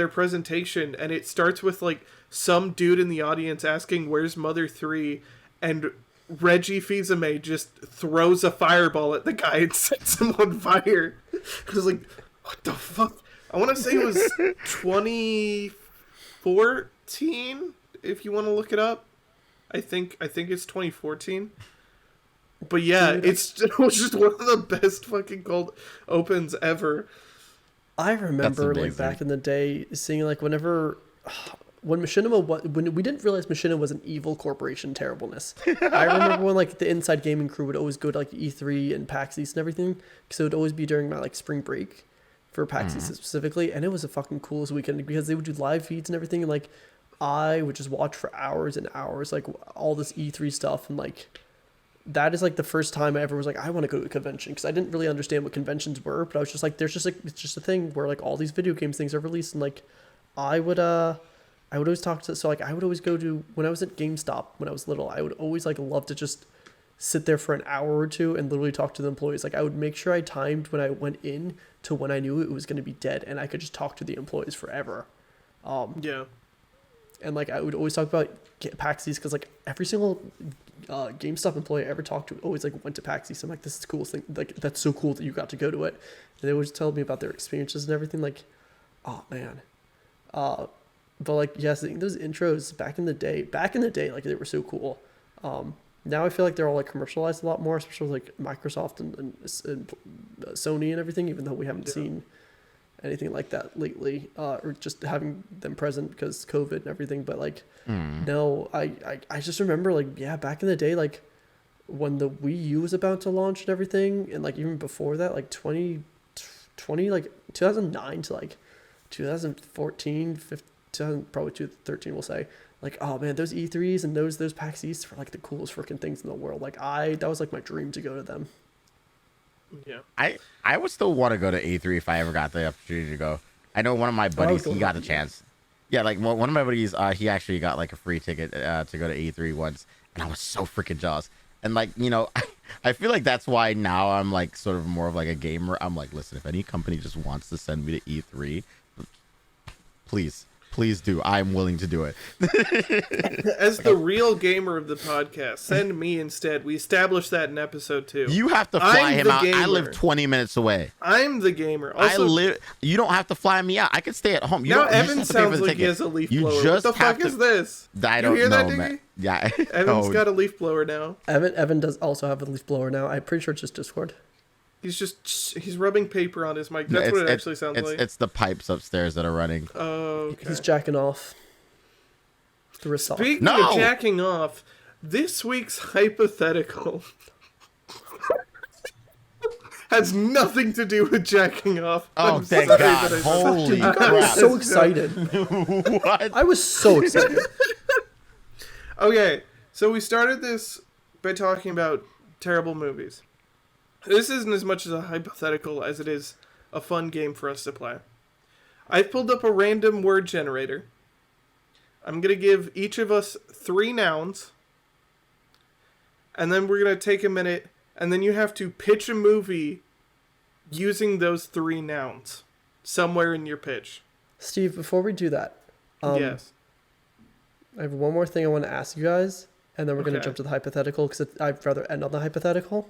presentation, and it starts with like some dude in the audience asking where's Mother 3, and Reggie Fils-Aimé just throws a fireball at the guy and sets him on fire. I was like, what the fuck? I want to say it was 2014, if you want to look it up. I think it's 2014. But yeah, it was just one of the best fucking cold opens ever. I remember like amazing. back in the day seeing like when Machinima when we didn't realize Machinima was an evil corporation terribleness. I remember when like the Inside Gaming crew would always go to like E3 and PAX East and everything, because it would always be during my like spring break for PAX East specifically, and it was the fucking coolest weekend because they would do live feeds and everything, and like I would just watch for hours and hours like all this E3 stuff, and like that is like the first time I ever was like, I want to go to a convention, because I didn't really understand what conventions were, but I was just like, there's just like, it's just a thing where like all these video games things are released, and like I would always talk to, so like I would always go to, when I was at GameStop when I was little, I would always like love to just sit there for an hour or two and literally talk to the employees. Like I would make sure I timed when I went in to when I knew it was going to be dead, and I could just talk to the employees forever. Yeah. And like I would always talk about PAX East, because like every single GameStop employee I ever talked to always like went to PAX East. I'm like, this is the coolest thing. Like that's so cool that you got to go to it. And they always tell me about their experiences and everything. Like, oh man. But like yes, those intros back in the day, like they were so cool. Now I feel like they're all like commercialized a lot more, especially with, like Microsoft and Sony and everything. Even though we haven't seen anything like that lately, or just having them present because COVID and everything. But like, no, I just remember like, yeah, back in the day, like when the Wii U was about to launch and everything, and like even before that, like 2020, like 2009 to like 2014, 15, probably 2013, we'll say. Like, oh man, those E3s and those PAX East were like the coolest freaking things in the world. Like that was like my dream to go to them. Yeah. I would still want to go to E3 if I ever got the opportunity to go. I know one of my buddies, he got a chance. Yeah, like one of my buddies, he actually got like a free ticket to go to E3 once, and I was so freaking jealous. And like, you know, I feel like that's why now I'm like sort of more of like a gamer. I'm like, listen, if any company just wants to send me to E3, please do. I'm willing to do it. As the real gamer of the podcast, send me instead. We established that in episode 2. You have to fly I'm him the out. I gamer. live 20 minutes away. I'm the gamer. Also, You don't have to fly me out. I can stay at home. You now don't, you Evan just have to pay for sounds the like he ticket. has a leaf You blower. just What the have fuck to- is this? I You don't hear know, that, Dickie? man. Yeah. Evan's got a leaf blower now. Evan does also have a leaf blower now. I'm pretty sure it's just Discord. He's rubbing paper on his mic. That's what it actually sounds like. It's the pipes upstairs that are running. Oh, okay. He's jacking off. Through a sock. Speaking of jacking off, this week's hypothetical has nothing to do with jacking off. Oh, thank God. Holy crap. I was so excited. What? I was so excited. Okay, so we started this by talking about terrible movies. This isn't as much as a hypothetical as it is a fun game for us to play. I've pulled up a random word generator. I'm going to give each of us 3 nouns. And then we're going to take a minute, and then you have to pitch a movie using those 3 nouns somewhere in your pitch. Steve, before we do that, yes. I have one more thing I want to ask you guys, and then we're going to jump to the hypothetical, because I'd rather end on the hypothetical.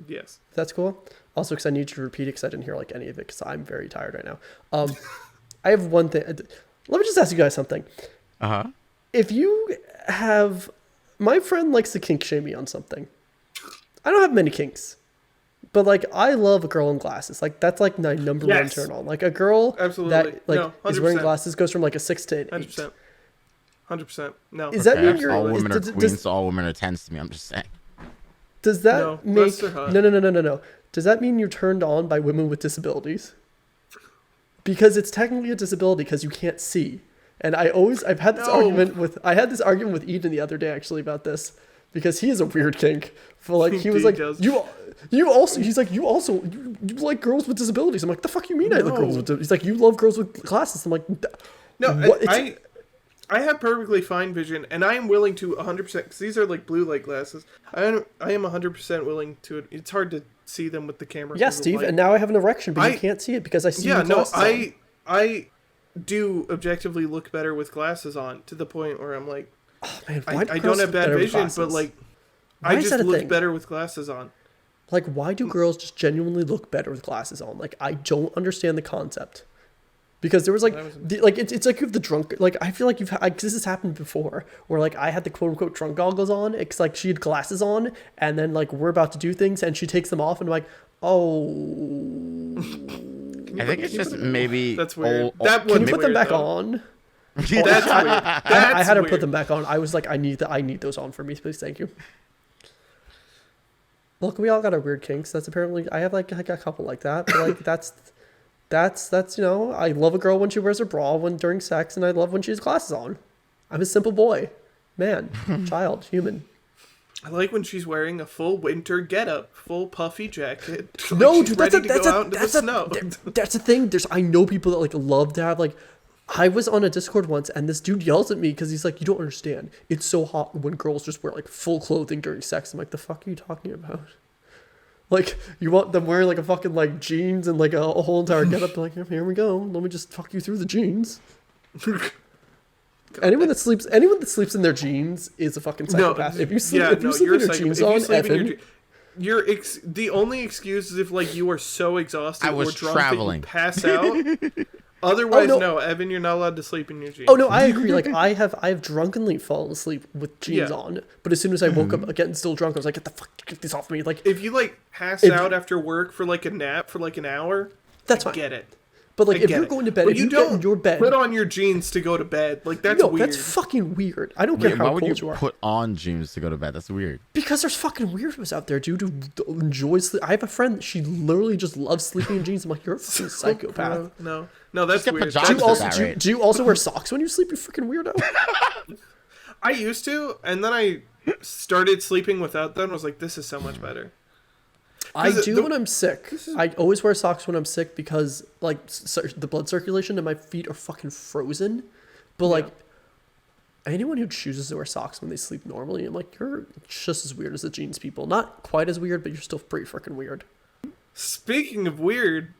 Yes. If that's cool. Also, because I need you to repeat it, because I didn't hear like any of it, because I'm very tired right now. I have one thing. Let me just ask you guys something. Uh-huh. If you have... My friend likes to kink shame me on something. I don't have many kinks. But, like, I love a girl in glasses. Like, that's, like, my number one turn on. Like, a girl that, like, is wearing glasses goes from, like, a 6 to an 8. 100%. 100%. No. Does that mean you're... All women are queens, all women are 10s to me. I'm just saying. Does that make... No. No. Does that mean you're turned on by women with disabilities? Because it's technically a disability because you can't see. And I've had this argument with Eden the other day actually about this, because he is a weird kink. For like, he was like, you like girls with disabilities. I'm like, the fuck you mean I like girls with disabilities? He's like, you love girls with glasses. I'm like, no, I have perfectly fine vision, and I am willing to 100%, because these are like blue light glasses. I am 100% willing to. It's hard to see them with the camera. Yeah, Steve, and now I have an erection, but you can't see it because I see your glasses on. I do objectively look better with glasses on, to the point where I'm like, oh, man, I don't have bad vision, but like, I just look better with glasses on. Like, why do girls just genuinely look better with glasses on? Like, I don't understand the concept. Because there was like, it's like you have the drunk, like, I feel like this has happened before, where like I had the quote unquote drunk goggles on, it's like she had glasses on, and then like we're about to do things, and she takes them off, and I'm like, oh. I think it's just maybe... That's weird. Can you put them back on? That's weird. I had her put them back on. I was like, I need those on for me, please, thank you. Look, we all got our weird kinks. That's apparently, I have like a couple like that, but like that's you know, I love a girl when she wears her bra during sex, and I love when she has glasses on. I'm a simple boy, man, child, human. I like when she's wearing a full winter getup, full puffy jacket. No, dude, that's the thing. I know people that like love to have like. I was on a Discord once, and this dude yells at me because he's like, "You don't understand. It's so hot when girls just wear like full clothing during sex." I'm like, "The fuck are you talking about?" Like, you want them wearing like a fucking like jeans and like a whole entire getup? Like, here we go. Let me just fuck you through the jeans. Anyone that sleeps in their jeans is a fucking psychopath. If you sleep in your jeans on, the only excuse is if like you are so exhausted or drunk traveling. that you pass out. Otherwise, no, Evan, you're not allowed to sleep in your jeans. Oh no, I agree. Like I have drunkenly fallen asleep with jeans on, but as soon as I woke up again still drunk, I was like, get these off me. Like if you like pass out after work for like a nap for like an hour, that's fine. Get it. But like if you're going to bed, if you don't get in your bed, put on your jeans to go to bed. Like that's weird. That's fucking weird. I don't care how cold you are. Why would you put on jeans to go to bed? That's weird. Because there's fucking weirdos out there, dude, who enjoy sleep. I have a friend, she literally just loves sleeping in jeans. I'm like, you're a fucking psychopath. No, that's weird. Do you also wear socks when you sleep, you freaking weirdo? I used to, and then I started sleeping without them. I was like, this is so much better. I do when I'm sick. I always wear socks when I'm sick because like the blood circulation in my feet are fucking frozen. But like anyone who chooses to wear socks when they sleep normally, I'm like, you're just as weird as the jeans people. Not quite as weird, but you're still pretty freaking weird. Speaking of weird,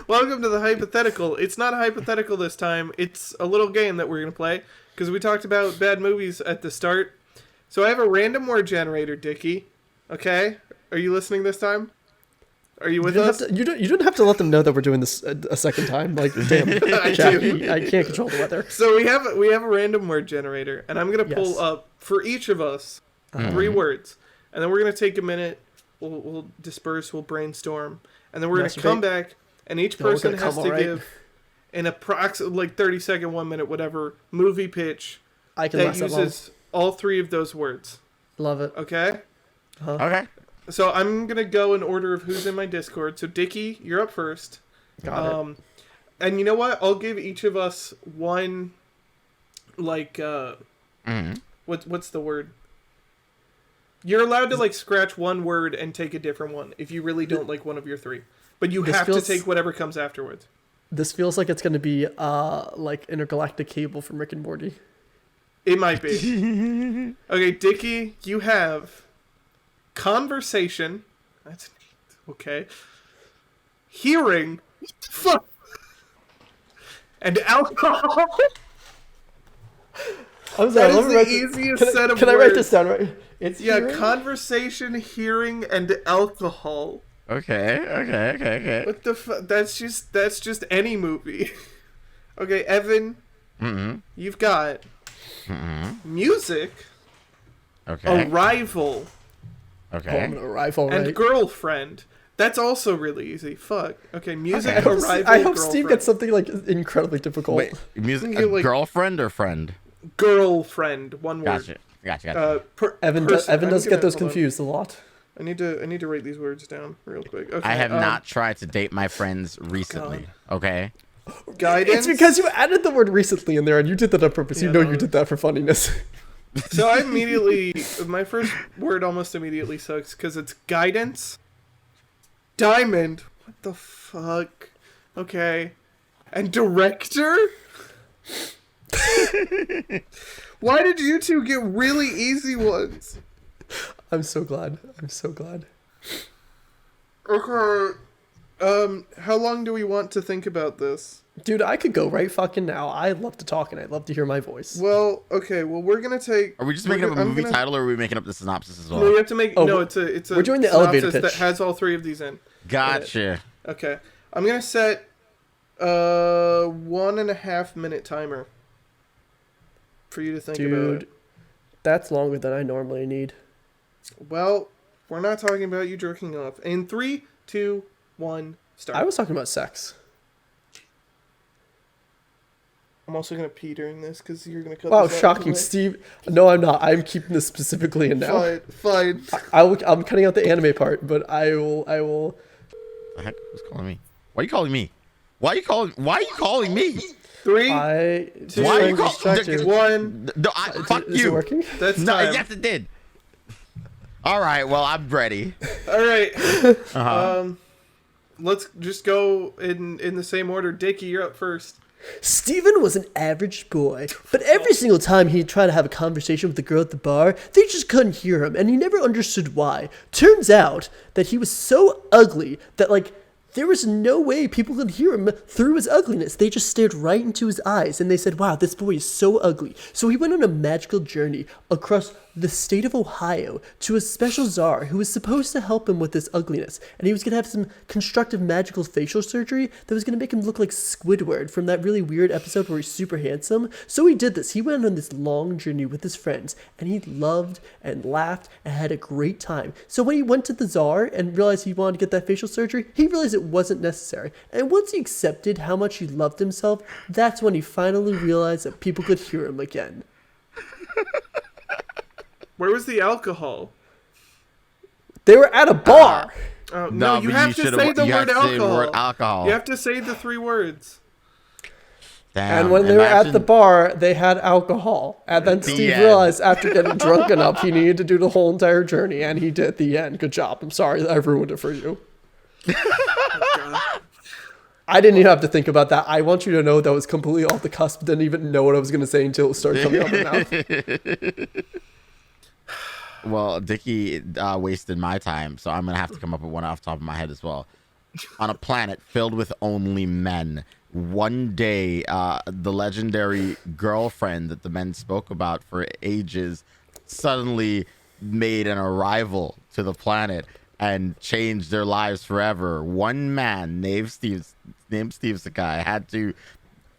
welcome to the hypothetical. It's not a hypothetical this time. It's a little game that we're going to play because we talked about bad movies at the start. So I have a random word generator, Dickie. Okay? Are you listening this time? Are you with us? You don't have to let them know that we're doing this a second time. Like, damn, Jackie, I can't control the weather. So we have a random word generator, and I'm gonna pull up for each of us 3 words, and then we're gonna take a minute. we'll disperse, we'll brainstorm, and then we're gonna Masturbate. come back, and each No, we're person gonna has come, to alright? give an approximate, like 30-second, 1 minute, whatever movie pitch I can that last that long. uses all three of those words. Love it. Okay. Okay. So I'm gonna go in order of who's in my Discord. So Dickie, you're up first. Got it. And you know what? I'll give each of us one, like, what's the word? You're allowed to, like, scratch one word and take a different one if you really don't like one of your three. But you This have feels- to take whatever comes afterwards. This feels like it's going to be like intergalactic cable from Rick and Morty. It might be. Okay, Dickie, you have conversation. That's neat. Okay. Hearing. Fuck. And alcohol. I'm That sorry, is let me the write easiest set of Can I words. write this down right? It's Yeah, hearing? conversation, hearing, and alcohol. Okay. What the That's just any movie. Okay, Evan. You've got music, Okay. arrival, Oh, Okay. I'm gonna rifle, and right? girlfriend. That's also really easy. Fuck. Okay, music, Okay. arrival, I hope girlfriend. Steve gets something like incredibly difficult. Wait, music, You like- girlfriend or friend? Girlfriend, one word. Gotcha. Evan person. I'm does gonna- get those hold on. confused a lot. I need to write these words down real quick. Okay. I have not tried to date my friends recently. Okay. Guidance. It's because you added the word recently in there, and you did that on purpose. Yeah, You know no, you did that for funniness. So I immediately, my first word almost immediately sucks because it's guidance. Diamond. What the fuck? Okay. And director? Why did you two get really easy ones? I'm so glad. I'm so glad. Okay. How long do we want to think about this? Dude, I could go right fucking now. I love to talk and I love to hear my voice. Well, okay. Well, we're gonna take. Are we just making up a I'm movie gonna- title, or are we making up the synopsis as No, we well? have to make. Oh, no, it's a. we're doing the elevator synopsis pitch. that has all three of these in. Gotcha. Okay. I'm gonna set 1.5 minute timer for you to think about Dude, it. that's longer than I normally need. Well, we're not talking about you jerking off. In 3, 2, 1, start. I was talking about sex. I'm also gonna pee during this because you're gonna cut. Wow, this out shocking, anyway. Steve. No, I'm not. I'm keeping this specifically in now. Fine. I'm cutting out the anime part, but I will. The heck? Who's calling me? Why are you calling me? Why are you calling me? 3, I. Two, Why are you Just trying to calling? distract you. 1. No, fuck Is you. it working? That's No, time. yes, it did. All right. Well, I'm ready. All right. Uh-huh. Let's just go in the same order. Dickie, you're up first. Steven was an average boy, but every single time he'd try to have a conversation with the girl at the bar, they just couldn't hear him, and he never understood why. Turns out that he was so ugly that, like, there was no way people could hear him through his ugliness. They just stared right into his eyes, and they said, wow, this boy is so ugly. So he went on a magical journey across the state of Ohio to a special czar who was supposed to help him with this ugliness. And he was going to have some constructive magical facial surgery that was going to make him look like Squidward from that really weird episode where he's super handsome. So he did this. He went on this long journey with his friends, and he loved and laughed and had a great time. So when he went to the czar and realized he wanted to get that facial surgery, he realized it wasn't necessary. And once he accepted how much he loved himself, that's when he finally realized that people could hear him again. Where was the alcohol? They were at a bar. Oh, No, no, you but have you to should've- say the you word have to say the alcohol. word alcohol. You have to say the 3 words. Damn, And when they were at the imagine- bar, they had alcohol. And then The Steve end. realized after getting drunk enough, he needed to do the whole entire journey, and he did the end. Good job. I'm sorry that I ruined it for you. I didn't even have to think about that. I want you to know that was completely off the cusp. Didn't even know what I was going to say until it started coming out of my mouth. Well, Dickie wasted my time, so I'm gonna have to come up with one off the top of my head as well. On a planet filled with only men, one day, the legendary girlfriend that the men spoke about for ages suddenly made an arrival to the planet and changed their lives forever. One man named Stevesekai had to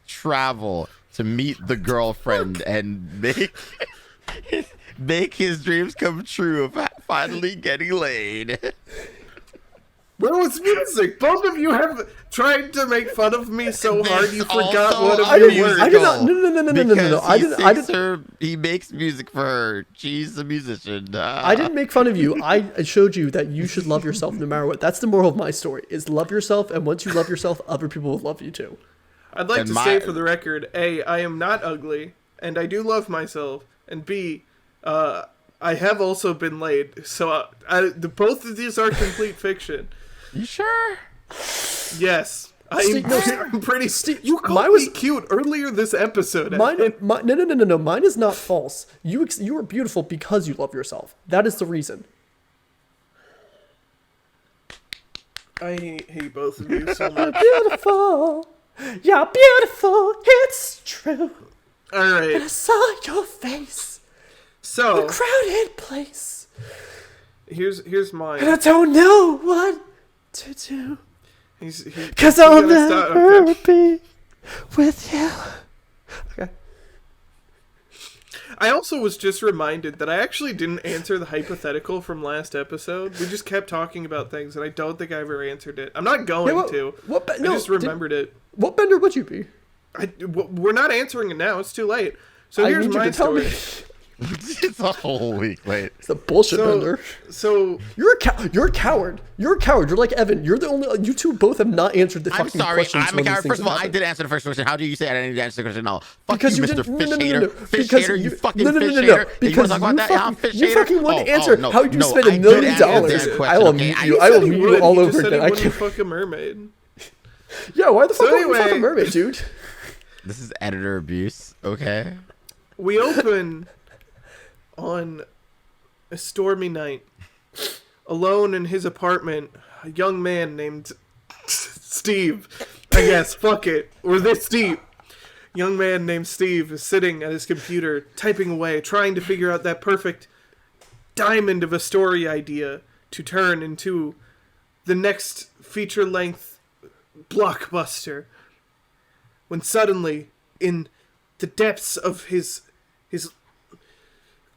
travel to meet the girlfriend and make his dreams come true of finally getting laid. Where was music? Both of you have tried to make fun of me so hard you forgot one of your words. I did not. No. I didn't. He makes music for her. She's a musician. I didn't make fun of you. I showed you that you should love yourself no matter what. That's the moral of my story: is love yourself, and once you love yourself, other people will love you too. I'd like to say for the record, A, I am not ugly, and I do love myself, and B, I have also been laid. So both of these are complete fiction. You sure? Yes. I'm pretty... you called mine was me cute earlier this episode. No. Mine is not false. You are beautiful because you love yourself. That is the reason. I hate both of you so much. Beautiful. You're beautiful. It's true. All right. And I saw your face. So... in a crowded place. Here's mine. And I don't know what to do. Because I'll never be with you. Okay. I also was just reminded that I actually didn't answer the hypothetical from last episode. We just kept talking about things, and I don't think I ever answered it. I'm not going to. I just remembered it. What bender would you be? We're not answering it now. It's too late. So here's my story. It's a whole week late. It's a bullshit bender. So you're a coward. You're a coward. You're like Evan. You're the only. You two both have not answered the fucking questions. I'm a coward. First of all, I did answer the first question. How do you say I didn't answer the question? No, fuck because you, Mr. Fish Hater. Fish Hater, you fucking fish hater. Because you want to talk about that? Yeah, I'm Fish Hater. You fucking wouldn't answer how you spend $1 million. I will meet you. I will meet you all over again. I can't fuck a mermaid. Yeah, why the fuck are you fucking mermaid, dude? This is editor abuse. Okay. We open on a stormy night, alone in his apartment, a young man named Steve. I guess, fuck it. Or this Steve. Young man named Steve is sitting at his computer, typing away, trying to figure out that perfect diamond of a story idea to turn into the next feature-length blockbuster. When suddenly, in the depths of his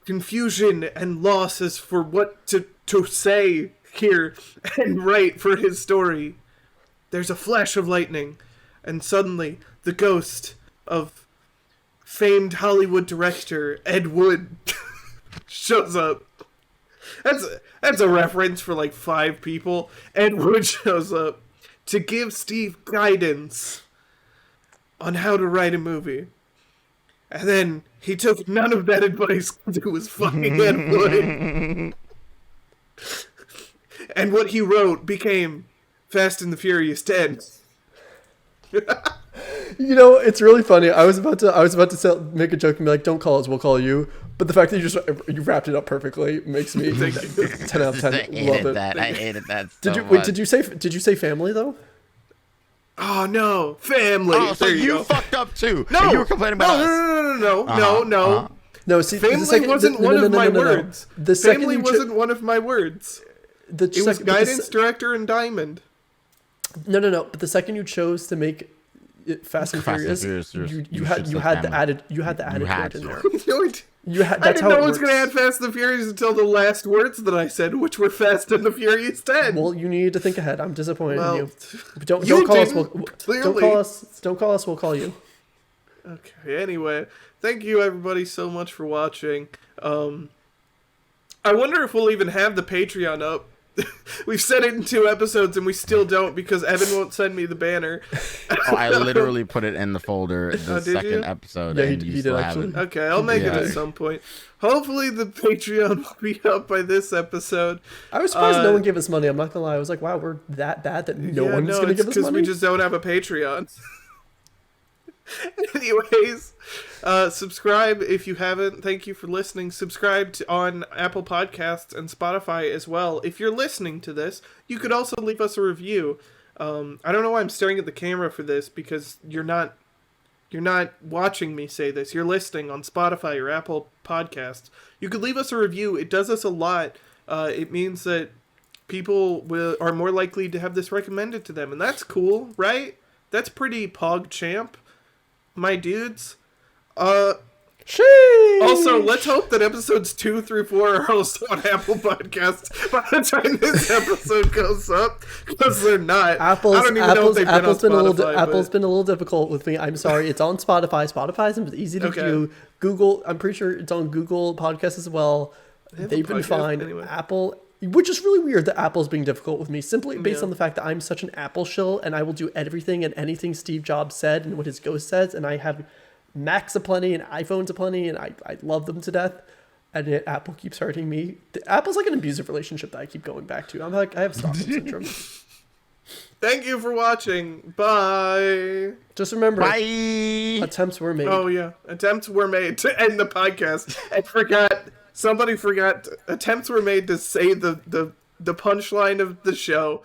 confusion and loss as for what to say here and write for his story, there's a flash of lightning, and suddenly the ghost of famed Hollywood director Ed Wood shows up. That's a reference for like 5 people. Ed Wood shows up to give Steve guidance on how to write a movie. And then he took none of that advice because it was fucking Ed Wood. And what he wrote became Fast and the Furious 10. You know, it's really funny. I was about to make a joke and be like, "Don't call us, we'll call you." But the fact that you wrapped it up perfectly makes me 10 out of 10. Love it. I hated that. So much. Did you say family though? Oh no, family. Oh, so you fucked up too. No, you were complaining about us. No. No, see, family wasn't one of my words. Family wasn't one of my words. It was guidance, director, and diamond. No. But the second you chose to make it Fast and Furious, you had the added word in there. I didn't know it was going to add Fast and the Furious until the last words that I said, which were Fast and the Furious 10. Well, you need to think ahead. I'm disappointed in you. Don't call us. We'll call you. Okay. Anyway, thank you everybody so much for watching. I wonder if we'll even have the Patreon up. We've said it in 2 episodes and we still don't because Evan won't send me the banner. Oh, I literally put it in the folder the second episode. Yeah, and he did actually. Okay, I'll make it at some point. Hopefully the Patreon will be up by this episode. I was surprised no one gave us money. I'm not gonna lie. I was like, wow, we're that bad that no one's gonna give us money. Because we just don't have a Patreon. Anyways, subscribe if you haven't. Thank you for listening. Subscribe on Apple Podcasts and Spotify as well. If you're listening to this, you could also leave us a review. I don't know why I'm staring at the camera for this because you're not watching me say this. You're listening on Spotify or Apple Podcasts. You could leave us a review. It does us a lot. It means that people are more likely to have this recommended to them, and that's cool, right? That's pretty pog champ. My dudes. Sheesh. Also, let's hope that episodes 2 through 4 are also on Apple Podcasts by the time this episode goes up, because they're not. I don't even know if they've been on Spotify. Apple's been a little difficult with me. I'm sorry. It's on Spotify. Spotify's easy to do. Google, I'm pretty sure it's on Google Podcasts as well. They've been fine. Anyway. Apple, which is really weird that Apple's being difficult with me, simply based on the fact that I'm such an Apple shill, and I will do everything and anything Steve Jobs said and what his ghost says, and I have Macs aplenty and iPhones aplenty, and I love them to death, and yet Apple keeps hurting me. Apple's like an abusive relationship that I keep going back to. I'm like, I have Stockholm syndrome. Thank you for watching. Bye. Just remember, Bye. attempts were made. Oh yeah, attempts were made to end the podcast. Somebody forgot. Attempts were made to say the punchline of the show.